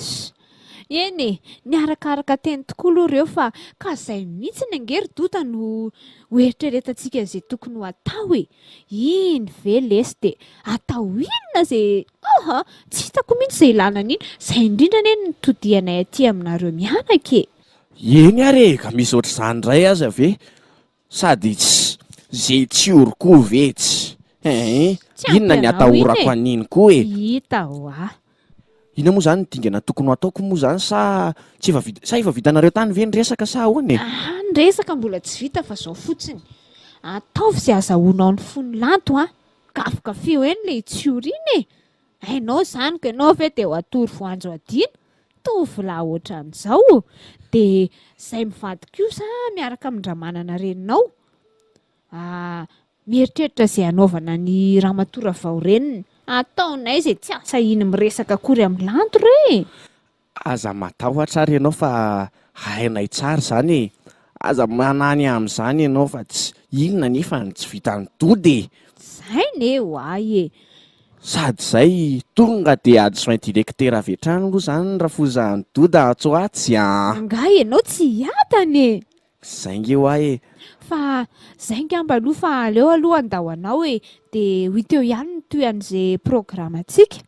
Eny e, niarakaraka teny tokoa aloha ireo fa ka izay mihitsy ny angery Dota no hoeritreretatsika izay tokony ho atao e. Iny ve lesy dia atao inona izay tsy hitako mihitsy izay ilana an'iny. Izay indrindra anie no todianay aty aminareo mianaka e. Eny ary e, ka misy ohatr'izany indray aza ve? Sady zay tsioro koa vetsy. Inona ny atahorako an'iny koa e? Hita ho aho. Inona moa izany ny dingana tokony ho ataoko moa izany sa efa vitanareo tany ve ny resaka sa ahoana e? Ny resaka mbola tsy vita fa izao fotsiny. Ataovy izay azahoanao ny fony lanto kafokafio eny le tsioro iny e. Hainao izany ka ianao ve dia ho atory voanjo adina. Tovolahy ohatran'izao. Dia izay mivady kosa miaraka amin-dramanana reninao. Mieritreritra izay hanaovana ny ramatoa vao reniny. Ataonay izay tsy asa iny miresaka akory amin'ny lanto re. Aza matahotra ary ianao fa hainay tsara izany e. Aza manany amin'izany ianao fa inona nefa tsy vitan'ny dody e. Izay ne ho ahy e. Sady izay tonga dia adjoint directeur avy hatrany aloha izany raha fozan'ny doda atsoatsy Angah ianao tsy hiatany e. Izay nge ho ahy e. Fa izay ngamba aloha fa aleo aloha andao anao e. Dia ho teo ihany ny toyan'izay programantsika.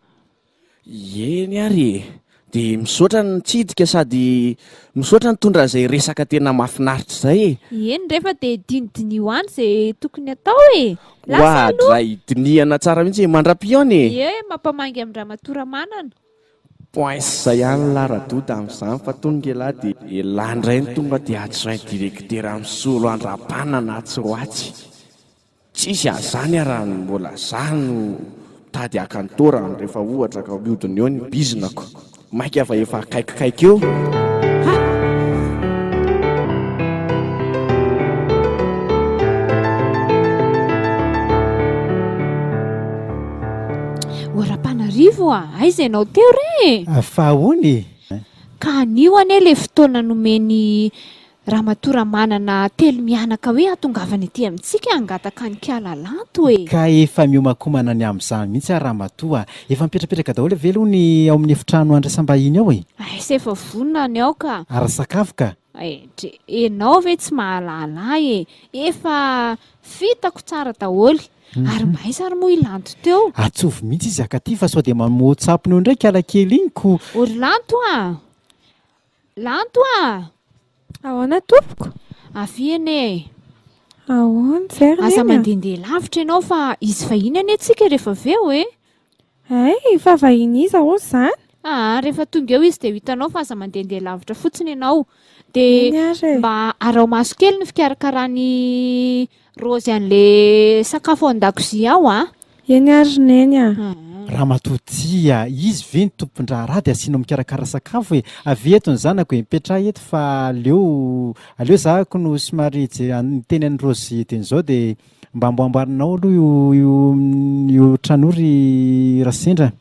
Eny ary e. Dia misaotra ny tsidika sady misaotra ny tondra izay resaka tena mahafinaritra izay e. Eny rehefa dia dinidini ho any izay tokony atao e. Lasa aloha. Dray dinihana tsara mihitsy mandra-piaona e. Mampamangy amin'ny ramatoa manana. Poinsa ihany lara-doda amin'izany fa tongelahy dia landray ny tonga dia adjoint directeur amin'ny solo andram-panana tsy ho atsy. Tsisy azany raha mbola zany no tady akantora rehefa ohatra ka mihodina eo ny bizinako. Maika efa akaikikaiky eo. Rapanarivo aiza ianao teo re? Fa hony Ka anio anie le fotoana nomeny Ramatoa manana telo mianaka hoe atongavany ety amintsika hangataka ny kialalanto e. ka efa miomakomana ny amin'izany mihitsy Ramatoa. Efa mipetrapetraka daholo ve aloha ny ao amin'ny efitrano andrasam-bahiny ao e? Sy efa vonona ny ao ka. Ary sakafo ka? Enao ve tsy mahalala e? Efa fitako tsara daholo. Ary maisa ary moa ilanto teo. Atsovy mihitsy izy akaty fa sao dia mamoatsapony eo ndraiky alakely iny ko. Ory lanto a! Lanto a! Ahoana tompoko? Aviane. Ahoana zay Asa mandehandeha lavitra ianao fa izy vahiny anie antsika rehefa avy eo e? Ay, fa vahiny iza hoy izany? Rehefa tonga eo izy dia hitanao fa aza mandehandeha lavitra fotsiny ianao. Dia mba arao maso kely ny fikarakarany Rozy an'le sakafo an-dakozia ao a. Eny ary neny a. Ramatoa tia, izy ve ny tompon-draharaha dia asianao mikarakara sakafo e. Avy eto ny zanako mipetraha eto fa aleo zahako no somary ny teny an'i Rozy teny izao dia mba amboamboarinao aloha io tranory rasendra.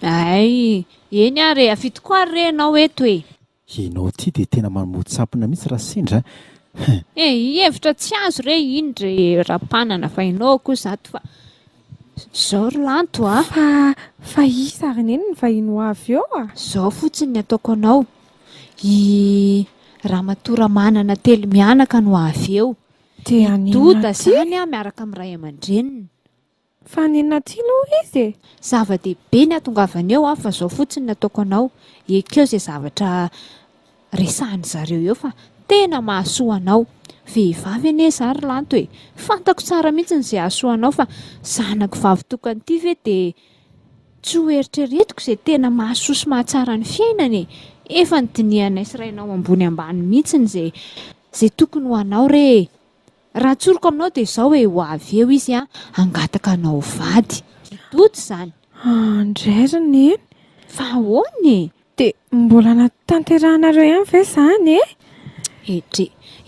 Ay, eny ary afito koa ary ianao eto e. Ianao ty dia tena mamoatsampona mihitsy rasendra. Hevitra tsy azo re indre rapanana fa ianao koa zato fa zao ry lanto a. Fa isa ary neny ny vahiny ho avy eo a. Zao fotsiny ny ataoko anao. I Ramatoa manana telo mianaka no avy eo. Doda zany a miaraka amin'ny ray aman-dreniny. Fa nenona ty aloha izy e. Zava-dehibe ny atongavany eo fa zao fotsiny ny ataoko anao. Ekeo izay zavatra resahany zareo eo fa tena mahasoa anao. Vehivavy anie zary lanto e. Fantako tsara mihitsy izay hahasoa anao fa zanako vavy tokana ity ve dia tsy ho eritreretiko izay tena mahasoa sy mahatsara ny fiainany e. Efa ny dinihanay sy rainao ambony ambany mihitsy izay tokony ho anao re. Raha tsoroko aminao dia izao hoe ho avy eo izy a hangataka anao vady. Dodo izany. Ndray ry neny. Fa ahoana e? Dia mbola natanterahanareo ihany ve izany e?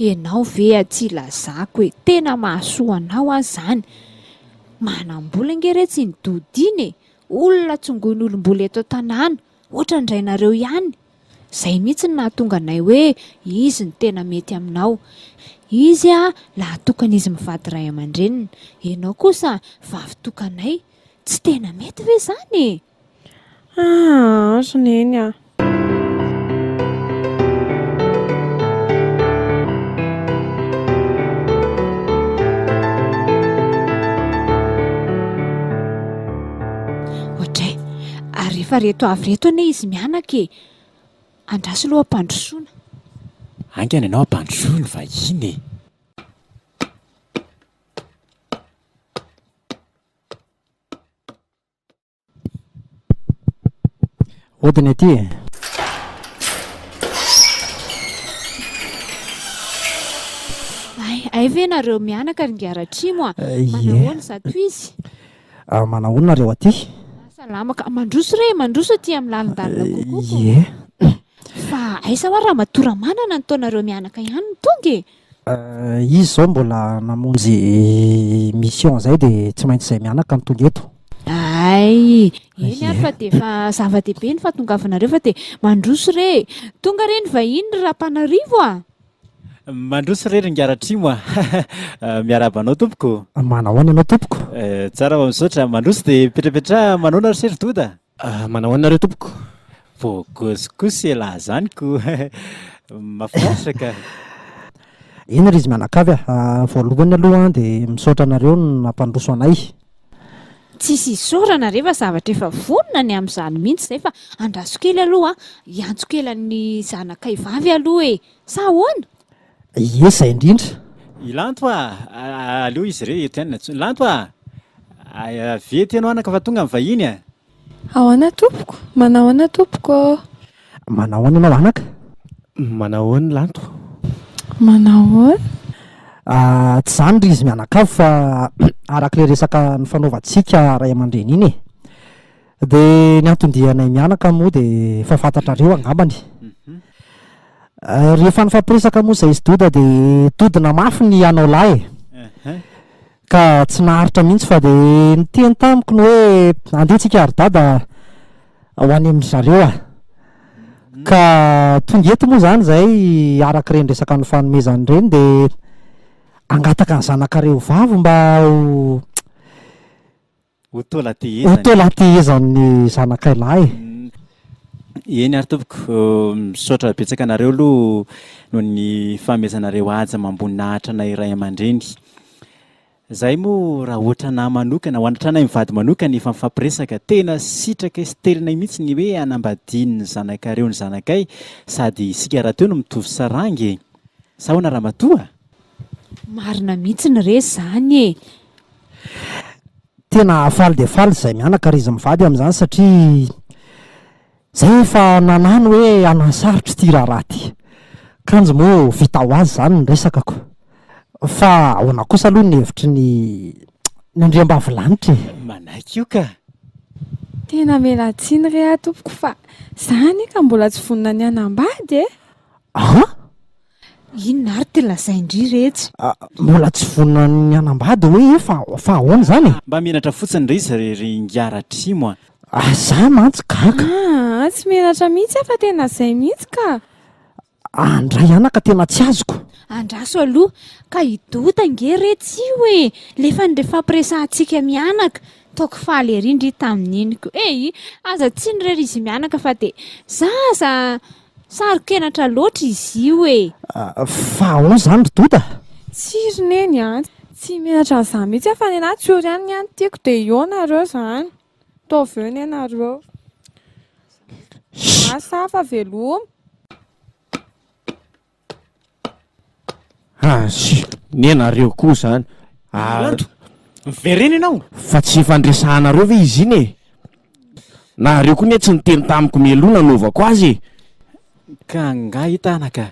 Ianao ve tsy lazako e. Tena mahasoa anao azy izany. Manam-bola ngere tsy ny dodiny e. Olona tsongoiny olom-bola eto an-tanàna. Ohatra indrainareo ihany. Izay mihitsy ny nahatonga anay hoe izy ny tena mety aminao. Izy a laha tokana izy mivady ray aman-dreniny. Ianao kosa vavy tokanay. Tsy tena mety ve izany e? Ry neny a. Ohatray, ary rehefa reto avy reto anie izy mianaka e. Andraso aloha ampandrosoana. Angana ianao ampandrosoana va iny e. Odiny aty e. Ay ve nareo mianaka ry ngiaratrimo a? Manahoana zato izy? Manao nareo aty? Salamaka. Mandroso re, mandroso aty amin'ny lalindalina kokoko. Ie. Fa aiza hoa Ramatoa manana ny taonareo mianaka ihany ny tonga e? Izy zao mbola namonjy mission zay dia tsy maintsy izay mianaka ny tonga eto. Ay, eny ary fa dia efa zava-dehibe ny fahatongavanareo fa dia mandroso re. Tonga re ny vahiny ry Rapanarivo a. Mandroso re ry ngiaratrimo a. Miarabanao tompoko. Manahoana ianao tompoko? Tsara ho misaotra. Mandroso dia petrapetra manao na sery doda. Manahoana nareo tompoko? Voakosokosy laha zaniko. Mahafinaritra ka. Eny ry izy mianakavy a. Voalohany aloha dia misaotra anareo no nampandroso anay. Tsisy isaorana rehefa zavatra efa vonona ny amin'izany mihitsy izay fa andraso kely aloha hiantso kely ny zanakay vavy aloha e. Sa ahoana? Ie, izay indrindra. Ilanto aleo izy re tena Lanto vety ianao anaka fa tonga mivahiny a. Ahoana tompoko? Manahoana tompoko? Manahoana ianao anaka? Manahoana Lanto? Manahoana? Tsy zany ry izy mianakavy fa arak'ilay resaka ny fanaovantsika ray aman-dreny iny e. Dia ny antondianay mianaka moa dia efa fantatrareo angambany. Rehefa nifampiresaka moa izay izy doda dia todina mafy ny anao lahy e. Ka tsy naharitra mihitsy fa dia niteny tamiko ny hoe andeha tsika ary dada ho any amin'ny zareo ka tonga eto moa zany zay araka ireny resaka ny fanomezany ireny de angataka ny zanakareo vavy mba ho tola tehezan'ny zanakailahy. Eny ary tompoko misaotra betsaka anareo aloha noho ny fanomezanareo aja mamboninahitra na iray aman-dreny. Zay moa raha ohatra na manokana ho anatranay mivady manokana efa mifampiresaka tena sitraka sterina mihitsy ny hoe anambadiny ny zanakareo ny zanakay sady isika raha teo no mitovy sarangy sa hoana raha matoa? Marina mihitsy ny re zany Tena faly de faly zay mianaka ry izy mivady amin'izany satria zay efa nanano hoe anasarotra ty raharaha ty kanjo moa vita ho azy zany ny resakako fa ahoana kosa aloha ny hevitry ny andriam-bavilanitra manaiky io ka Tena melatsiny re tompoko fa zany ka mbola tsy vonina ny anambady inona ary te lazaindry rehetra mbola tsy vonina ny anambady hoe fa ahoana zany mba menatra fotsiny ry izy ry ngiaratrimo za mantsy gaga tsy menatra mihitsy fa tena zay mihitsy ka andray anaka tena tsy azoko andraso aloha ka idota nge retsy io e lefa ny fampiresantsika mianaka taoko faly erindry tamin'iniko aza tsy ny rery izy mianaka fa de zaza sarokenatra loatra izy io fa ahoana zany ry dota tsy roneny tsy menatra an'izany mihitsy fa ny anahy tsy ory ihany ny any tiako de eo nareo zany taovy eo ny anareo asa fa veloma ny anareo koa zany mivereny ianao fa tsy fandresahanareo ve izy iny nareo koa ny tsy niteny tamiko mialoha nanaovako azy ka nga hitanaka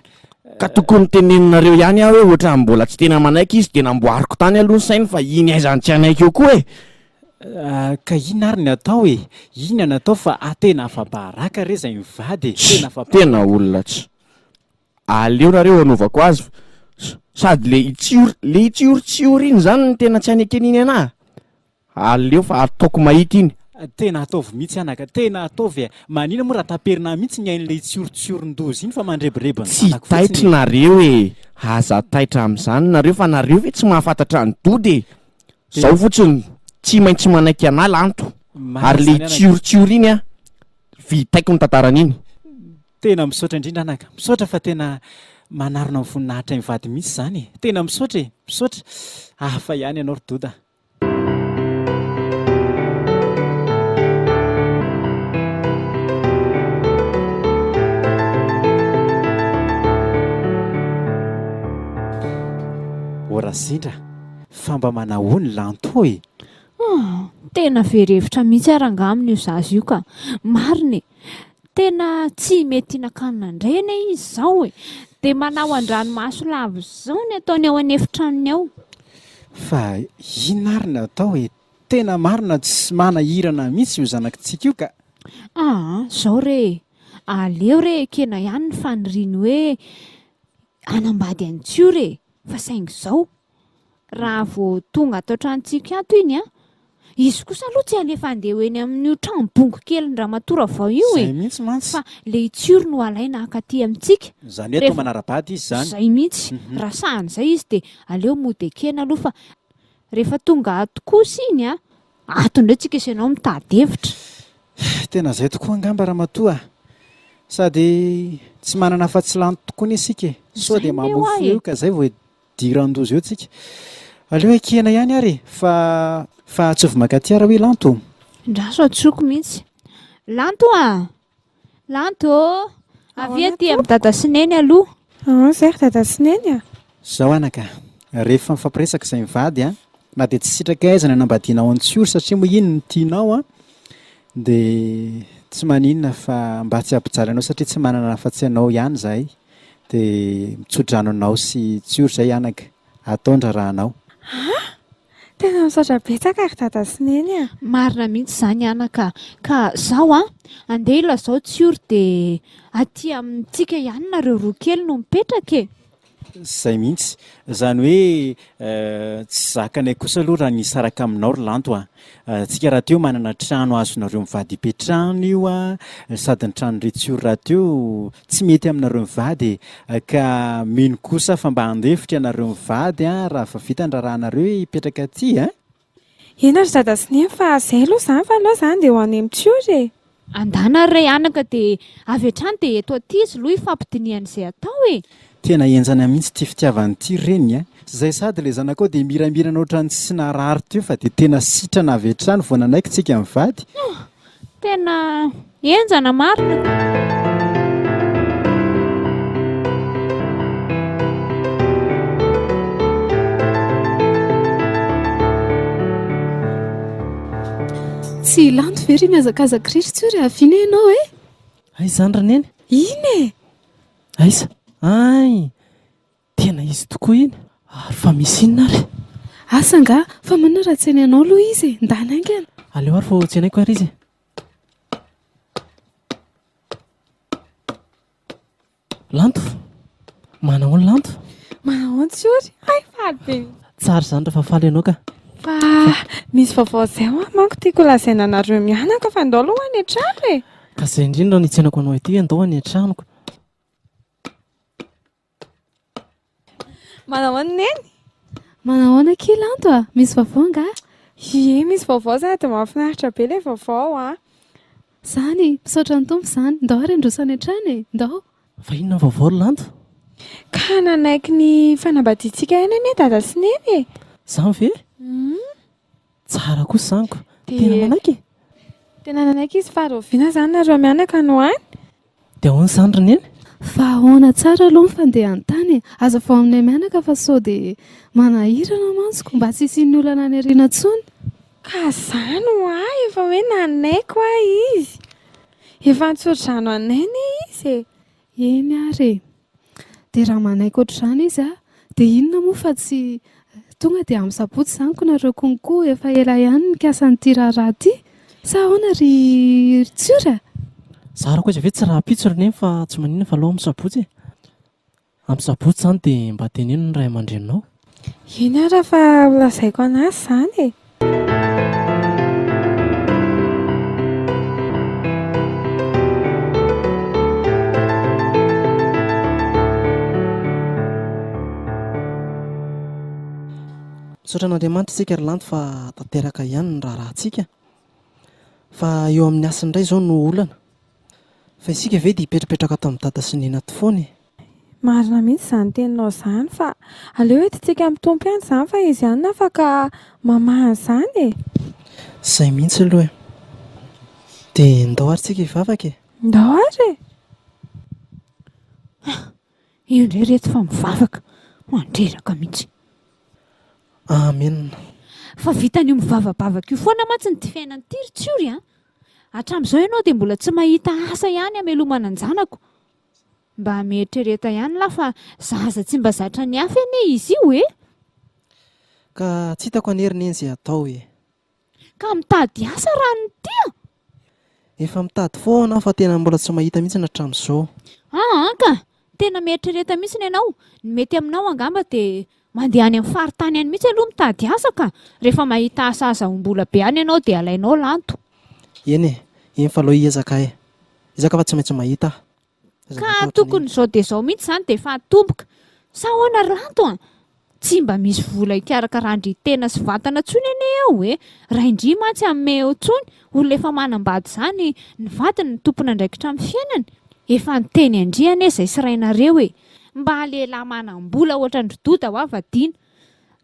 ka tokony teneninareo ihany aho hoe ohatra mbola tsy tena manaiky izy de namboariko tany aloha ny sainy fa iny aizany tsy anaiky eo koa ka ina ary ny atao ina ny atao fa tena afabaraka re zay mivady tena olona tsy aleo nareo anaovako azy sady le itsiorotsiory iny zany ny tena tsy anekeniny anahy aleo fa ataoko mahita iny tena ataovy mihitsy anaka tena ataovy manina moa raha taperina mihitsy ny ain'le tsiorotsioron-dozy iny fa mandrebirebiny tsy taitra nareo aza taitra amin'izany nareo fa nareo ve tsy mahafantatra ny dody zao fotsiny tsy maintsy manaiky anahy lanto ary le tsiorotsiory iny vitaiko ny tantaran'iny tena misaotra indrindra anaka misaotra fa tena manarona amin'ny voninahitra mivady mihitsy zany tena misaotra misaotra fa ihany ianao ry doda orasindra fa mba manahoany lanto tena verevitra mihitsy arangaminy io zazy io ka mariny tena tsy mety nakanina ndrayna izy zao de manao an-dranomaso lavo zao ny ataony ao anefitranony ao fa ina ary ny atao tena marina tsy manahirana mihitsy io zanakitsika io ka zao re aleo re kena ihany ny faniriny hoe anambady antsio re fa saingy zao raha vo tonga atao trantsika ato iny izy kosa aloha tsy alefa andeha eny amin'io trambongo kely ny raha matora vao io mihitsy mantsy fa le itsiro no alaina akaty amintsika zany hoe atao manara-bady izy zay mihitsy raha sahan'izay izy de aleo modekena aloha fa rehefa tonga ato kosa iny ato indray tsika isanao mitady hevitra tena zay tokoa angamba raha matoa sady tsy manana afa-tsy lanto tokoa ny isika sao de mamofo eo ka zay vao diran-dozy eo tsika aleo ekena ihany ary fa tsy ovy makatiara hoe lanto ndraso atsoko mihitsy lanto lanto avy aty amin'ny dada sineny aloha zay dada sineny zao anaka rehefa mifampiresaka izay mivady na de tsy sitraka aizana nambadianao antsioro satria moa iny ny tianao de tsy maninona fa mba tsy ampijaly anao satria tsy manana afa-tsy anao ihany zahay de mitsodrano anao sy tsioro zay anaka ataondra raha anao tena misaotra betsaka ary dada sineny marina mihitsy zany anaka ka zao andeha ilazao tsioro de aty amintsika ihany nareo roa kely no mipetraka Zay mihitsy zany hoe tsy zakanay kosa aloha raha nisaraka aminao ry lanto tsika raha teo manana trano azonareo mivady ipetrahana io sady ny trano retsiory raha teo tsy mety aminareo mivady ka mino kosa fa mba handefitra ianareo mivady raha fa vita ny rarahanareo hipetraka aty Ena ry dada sy neny fa zay aloha zany fa aloha zany dia ho any mitsiory Andana ray anaka dia avy hatrany dia eto aty izy loha ifampidinian'izay atao tena enjana mihitsy ty fitiavany ity reny zay sady le zanakao dia miramirana ohatrany tsy narary teo fa dia tena sitrana avy hatrany vao nanaiky tsika mivady Tena enjana marina tsy lanto very miazakazaka rery tsory avina ianao Ay zany ry neny iny aiza ay tena izy tokoa iny ary fa misy inona ary asanga fa manao raha tsy any anao aloha izy ndany aingana aleo ary fa tsy anaiko ary izy lanto manao ny lanto manao ny tsiory ay faly be tsara zany rehefa faly ianao ka fa misy vaovao zay manko tiako lazaina anareo mianaka fa andao aloha any an-trano ka zay indrindra no itsenako anao ity andao any an-tranoko manao any neny manahoana ki lanto misy vaovao nga misy vaovao zany dia mahafinaritra be ilay vaovao zany misaotra ny tompo zany ndao ary androsany an-trano ndao fa inona ny vaovao ry lanto ka nanaiky ny fanambadiantsika eny anie dada sy neny zany ve tsara kosa zaniko tena manaiky tena nanaiky izy fa roviana zany nareo mianaka no any dia ahoana zany ry neny fa ahoana tsara aloha ny fandehan-tany aza vao aminay mianaka fa sao dia manahirana mansoko mba tsy isian'ny olana any ariana ntsony ka zany efa hoe nanaiko izy efa nitsodrano anay izy eny ary dia raha manaiko ohatr'izany izy dia inona moa fa tsy tonga dia amin'ny sabotsy zaniko nareo konko efa ela ihany nikasan'ity raharaha ty sa ahoana ry tsiory zara koa izy ve tsy raha pitso ry neny fa tsy maninona fa aloha amin'ny sabotsy amin'ny sabotsy zany dia mba teneno ny ray aman-drenao eny ara fa lazaiko anazy zany misaotra an'Andriamanitra isika ry lanto fa tanteraka ihany ny raharahantsika fa eo amin'ny asiny indray izao no olana fa isika ve dia hipetrapetraka ato amin'ny dada sy nena aty foana marina mihitsy izany teninao izany fa aleo entintsika mitompo ihany izany fa izy ihany nafaka mamaha izany izay mihitsy aloha dia ndao ary tsika hivavaka ndao ary io indray reto fa mivavaka mandreraka mihitsy amenina fa vitan'io mivavabavaka io foana mantsy ny ty fiainany ty ry tsiory hatramin'izao ianao dia mbola tsy mahita asa ihany amelomana an-janako mba mieritreretra ihany la fa zaza tsy mba zatra ny hafa anie izy io ka tsy hitako anerina eny izay atao ka mitady asa raha ny tia efa mitady foana fa tena mbola tsy mahita mihitsy hatramin'izao ka tena mieritreretra mihitsy ny ianao ny mety aminao angamba dia mandeha any amin'ny faritany any mihitsy aloha mitady asa ka rehefa mahita asa aza ombola be any ianao dia alainao lanto eny fa aloha hiezaka izaka fa tsy maintsy mahita ka tokony izao dia izao mihitsy izany dia efa tomboka sa ahoana lanto tsy mba misy vola hikarakarandry tena sy vatana tsony ane eo raha indri mantsy amin'ny eo tsony olona efa manambady izany ny vatany ny tompona ndraikitra amin'ny fiainany efa niteny andriana izay sy rainareo mba lehilahy manam-bola ohatra ny rododa ho avadiana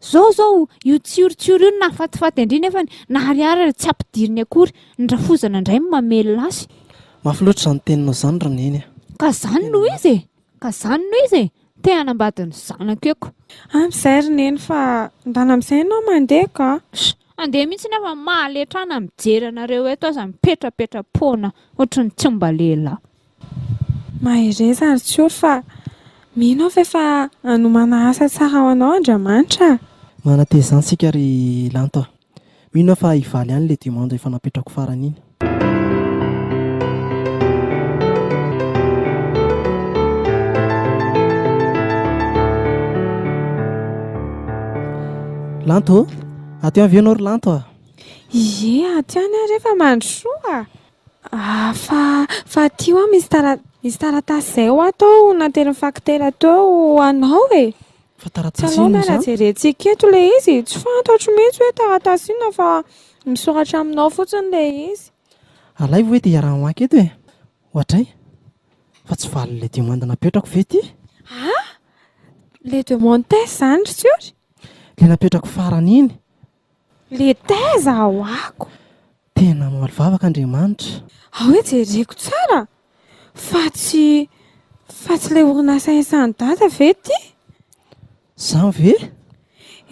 zao io tsioritsioro io na fatifaty andriny nefa nahariary tsy ampidiriny akory ny rafozana indray mamely lasy mafy loatra izany teninao izany raha neny ka zany noho izy te hanambadiny zanako eko amin'izay ry neny fa ndana amin'izay ianao mandeha ka andeha mihitsy nefa mahaletrana mijery anareo eto aza mipetrapetra-poana ohatrany tsy mba lehilahy mahireza ary tsiory fa mino fa efa hanomana asa tsara ho anao Andriamanitra manateza izany sika ry lanto mino fa hivaly ihany ilay dimando efa napetrako farany iny Lanto, aty avy ianao ry Lanto. Ie, aty any a rehefa mandrosoa. Fa tio a misy taratasy zay ho atao nateriny fakitera teo anao e. Fa Tsy taratasy alao ino miala izany? jerentsika eto le izy. Tsy fantatro mihitsy hoe taratasy inona fa misoratra aminao fotsiny le izy. Alay hoe dia iaraha-maki eto e. Ohatray, fa tsy valon'ilay demande napetrako ve ty? Le demande test zany ry tsiotry. Le napetrako farany iny. Le taiza ao ako. Tena malivavaka Andriamanitra. Hoe jereko tsara. Fa tsy le orinasa isan'ny data ve ty? Zany ve?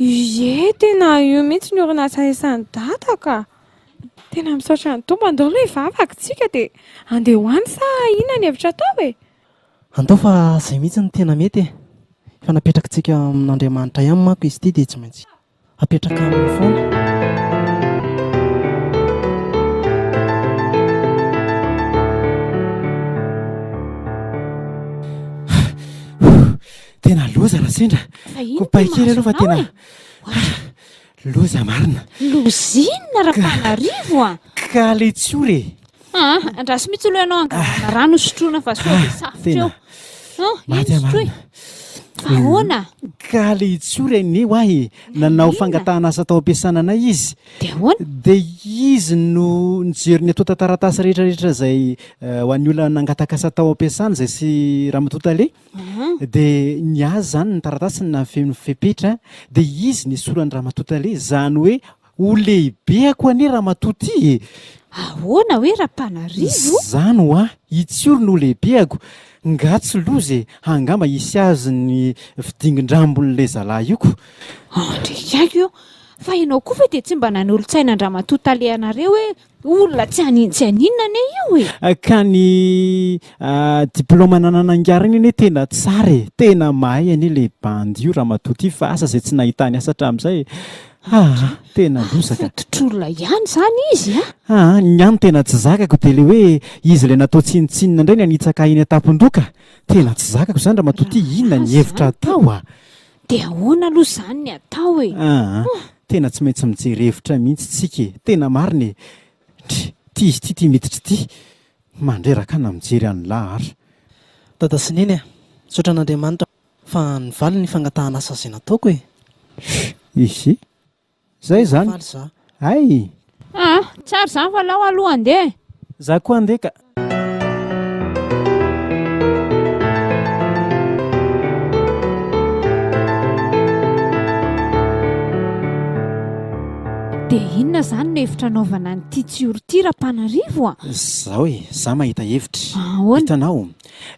Ie, tena io mihitsy ny orinasa isan'ny data ka. Tena misaotra ny tombo andao ilay vavaka tsika dia andeha hoany sa inona ny hevitra atao e? Andao fa izay mihitsy ny tena mety e. Fa napetrakitsika amin'Andriamanitra ihany manko izy ity dia tsy maintsy apetraka aminy foana. Tena loza raha sendra. Kopaikely aloha fa tena loza marina. Lozinina Rapanarivo a. Ka le tsiory. Andraso mihitsy aloha ianao angalana rano sotroina fa sao dia safotra eo. Maty marina. Ahoana? Ka le tsiory ny hoahy nanao fangatahana asa tao ampiasana anay izy. Dia ahoana? Dia izy no nijery ny atao tantaratasy rehetrarehetra izay ho an'ny olona nangataka asa tao ampiasana izay sy Ramatotale. Dia niazy zany ny taratasy na fepetra dia izy ny sorany Ramatotale izany hoe ho lehibe ako anie Ramatoty. Ahoana hoe Rapanarivo? Zany ho itsiory no lehibeako. Nga tsy lozy angamba isy azy ny fidingin-drambon'ilay zalahy io ko. Ndrikako io. Fa ianao koa fa dia tsy mba nanolo-tsaina Ramatotale anareo hoe olona tsy aninona ane io e. Ka ny diplôma nananangarany anie tena tsara e. Tena mahay anie le bandy io Ramatoty fa asa izay tsy nahitany asa hatramin'izay. Tena lozaka. Fototr'olona ihany zany izy ny any tena tsy zakako dia le hoe izy ilay natao tsinitsinina indray ny anitsaka iny atampon-doka. Tena tsy zakako izany Ramatoty, inona ny hevitra atao a? Dia ahoana aloha izany ny atao e? Tena tsy maintsy mijery hevitra mihitsy tsika e. Tena marina e. Ty izy ty miditra ty. Mandreraka na mijery an'ny lahatra. Dada sy neny misaotra an'Andriamanitra fa nivaly ny fangatahana asa izay nataoko e. Izy zay zany. Ay. Tsara izany fa lao aloha andeha. Za koa andeha ka. Dia inona izany no hevitra anaovana nyity tsioro ity Rapanarivo a? Zao e, za mahita hevitra. Ahoana? Hitanao,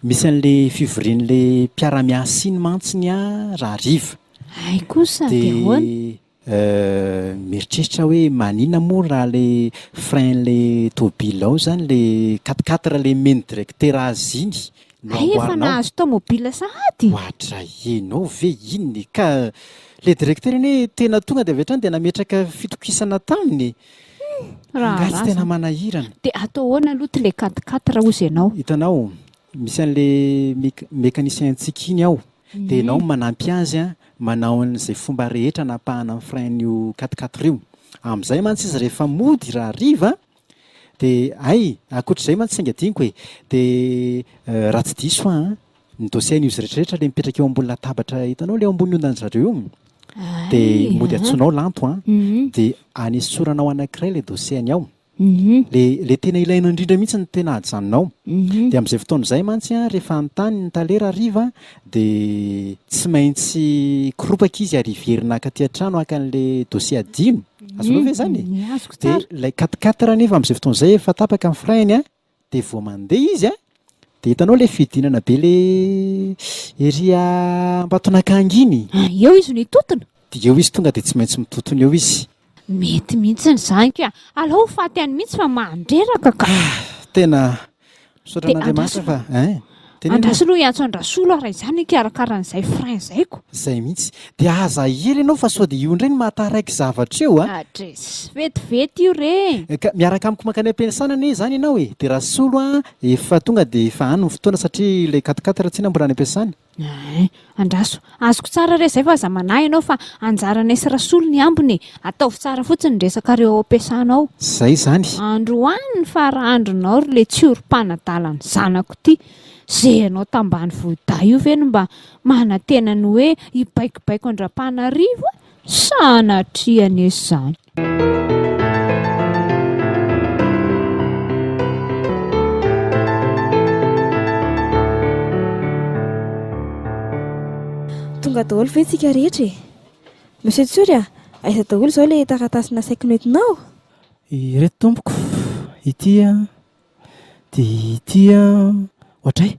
misy an'le fivorian'le mpiara-miasa iny mantsiny raha riva. Ay kosa dia ahoana? Mieritreritra hoe manina moa raha le frein'le tômôbila ao zany le 4x4 le meny directeur azy iny. Ay efa nahazo tômôbila sahady. Ohatra ianao ve inony ka le directeur iny tena tonga dia avy hatrany dia nametraka fitokisana taminy. Nga tsy tena manahirana. Dia atao ahoana aloha le 4x4 hozy ianao? Hitanao, misy an'le mécanicien-tsika iny ao. Dia ianao manampy azy manao an'izay fomba rehetra napahana amin'ny frein-io 4x4 io. Amin'izay mantsy izy rehefa mody raha riva dia ankoatr'izay mantsy sainga diniko e. Dia raha tsy diso ny dossier-n'izy rehetrarehetra le mipetraka eo ambony latabatra, hitanao le eo ambony ondan-jareo io. Dia mody antsoinao lanto dia anesoranao anankiray le dossier-ny ao. Le tena ilaina indrindra mihitsy ny tena ajanonao. Dia amin'izay fotoana izay mantsy rehefa antany ny talera riva dia tsy maintsy koropaka izy ariverina ka aty an-trano haka an'le dossier adino. Azonao ve zany? Dia ilay 4x4 nefa amin'izay fotoana izay efa tapaka amin'ny frein dia vao mandeha izy dia hitanao le fidinana be le ery Ambatonakanga iny. Eo izy nitotona? Dia eo izy tonga dia tsy maintsy mitotona eo izy. Mety mihitsy ny zany ka. Alao faty any mihitsy fa mandreraka ka. Tena misaotra an'Andriamanitra fa andraso aloha iantso andrasolo raha izany ikarakaran'izay frein zaiko. Zay mihitsy dia aza ely ianao fa sao dia io indray no mahataraiky zavatra eo a. Adresy vetivety io re. Ka miaraka amiko mankany am-piasana anie zany ianao e, dia raha solo a efa tonga dia efa any ny fotoana satria ilay 4-4 tsy nambola any am-piasana. Andraso azoko tsara re izay fa aza manahy ianao fa anjarana sy rasolo ny ambony ataovy tsara fotsiny resaka reo ao am-piasana ao. Zay zany. Androany fa raha andronao ry le tsiorom-panadalany zanako ity zay ianao tambany voda io ve no mba manantena ny hoe hibaikobaiko Andrapanarivo sanatriany esy zany. Tonga daholo ve tsika rehetra e? Monsieur Tsory aiza daholo izao ilay taratasy nasaiko nentinao? Ireto tompoko ity a dia ity a ohatray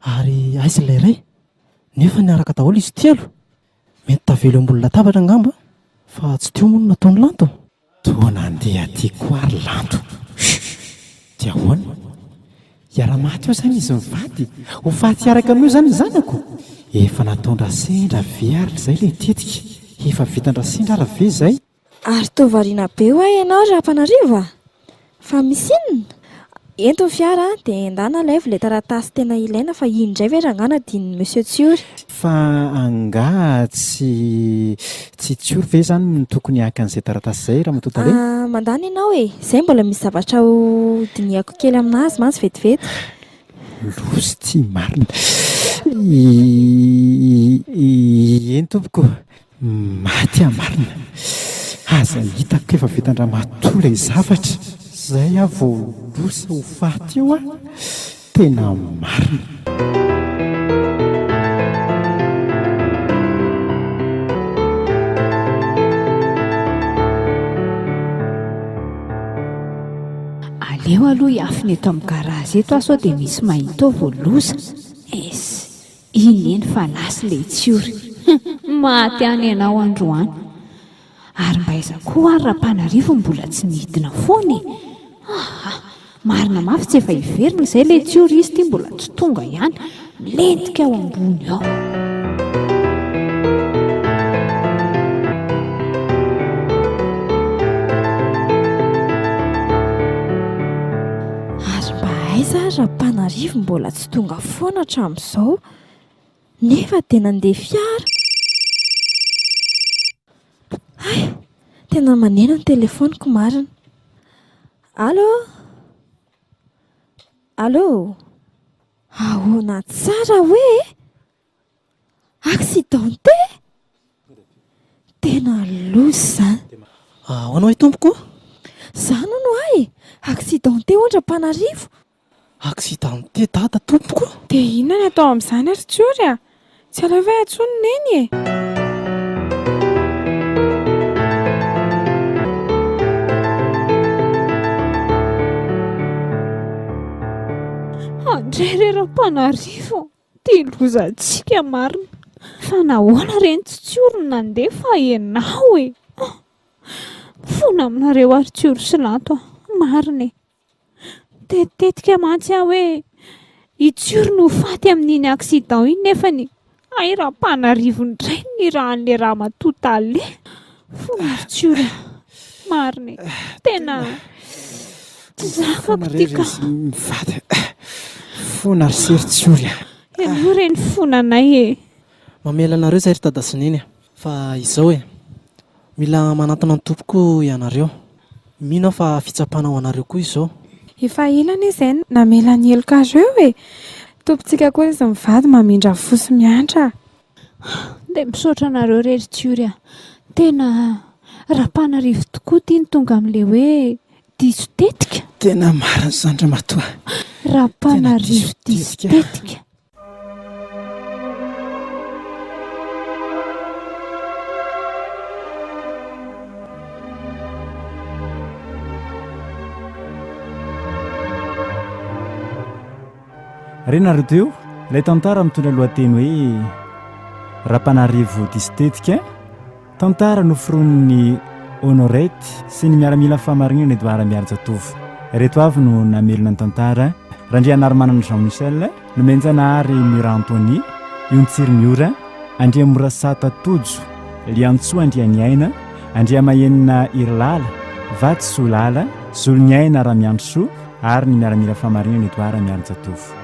ary aiza ilay iray nefa niaraka daholo izy telo mety tavelo ambony latabatra angamba fa tsy teo moa no nataony lanto. Toa nandeha tiako ary lanto. Dia ahoana? Iara-maty eo zany izy mivady. Ho faty araka amin'io zany ny zanako. Efa nataondra sendra ve ary izay ilay tetika. Efa vitandra sendra ary ve izay? Ary toa variana be ho ahy ianao Rapanarivo fa misy inona? Ento ny fiara dia endana laivo ilay taratasy tena ilaina fa indray ve rangana dian'ny Monsieur Tsiory. Fa anga tsy Tsiory ve zany no tokony haka an'izay taratasy izay raha matoa tale? Mandany ianao e, izay mbola misy zavatra ho dinihako kely aminazy mantsy vetivety. Losy ty marina. Eny tompoko maty marina. Aza hitako efa vitandra matoa ilay zavatra. Zay aho vao losa ho faty eo a. Tena marina. Aleo aloha hiafina eto amin'ny garazy eto aso dia misy mahita ao voalosa. Iny eny fa lasy ilay Tsiory. Maty any ianao androany. Ary mba aiza koa ary Rapanarivo mbola tsy nidina foana e. Marina mafy tsy efa hiverina izay ilay Tsiory izy ity mbola tsy tonga ihany. Lentika ao ambony ao. Aiza Rapanarivo mbola tsy tonga foana hatramin'izao nefa dia nandeha fiara. Tena maneno ny telefoniko marina. Allô? Allô? Ahoana tsara hoe? Accidenté? Tena loza zany. Ahoana hoe tompoko? Zany no ahy. Accidenté ho Rapanarivo. Accidenté dada tompoko? Dia inona ny atao amin'izany ary Tsiory a? Tsy aleo ve antsoiny neny e? Andray re Rapanarivo tia lozantsika marina. Fa nahoana reny tsy Tsiory nandeha fa ianao e. Fona aminareo ary Tsiory sy lanto marina e. Tetika mantsy aho hoe i Tsiory no faty amin'iny accident iny nefa ny ay Rapanarivo indray ny rahan'ilay raha matotale. Fona ry Tsiory marina e. Tena tsy zakako tika. Fona ry sery Tsiory. Ianao reny fonanay e. Mamela anareo zay ry dadasineny fa izao e, mila manantona ny tompoko ianareo. Mino aho fa fitsapana ho anareo koa izao. Efa ilana izay namela ny heloka azy eo e. Tompontsika koa izy mivady mamindra fosy miantra. Dia misaotra anareo rery Tsiory. Tena Rapanarivo tokoa ity ny tonga amin'ilay hoe diso tetika. Tena marina zandra matoa. Rapanarivo diso tetika. Renareo teo ilay tantara mitondra lohateny hoe Rapanarivo diso tetika. Tantara noforonin'ny Honorette sy ny miaramila famarinana Edouard Miarjatovo. Reto avy no namelona ny tantara raha ndri anary manana Jean Michel nomenjanahary Mira Antony iontsiry miora andria mora sata tojo liantsoa andria ny aina andria mahenina irlala vaty solala zolo ny aina raha miandro soa ary ny miaramila famarina ny etoara miaro jatovo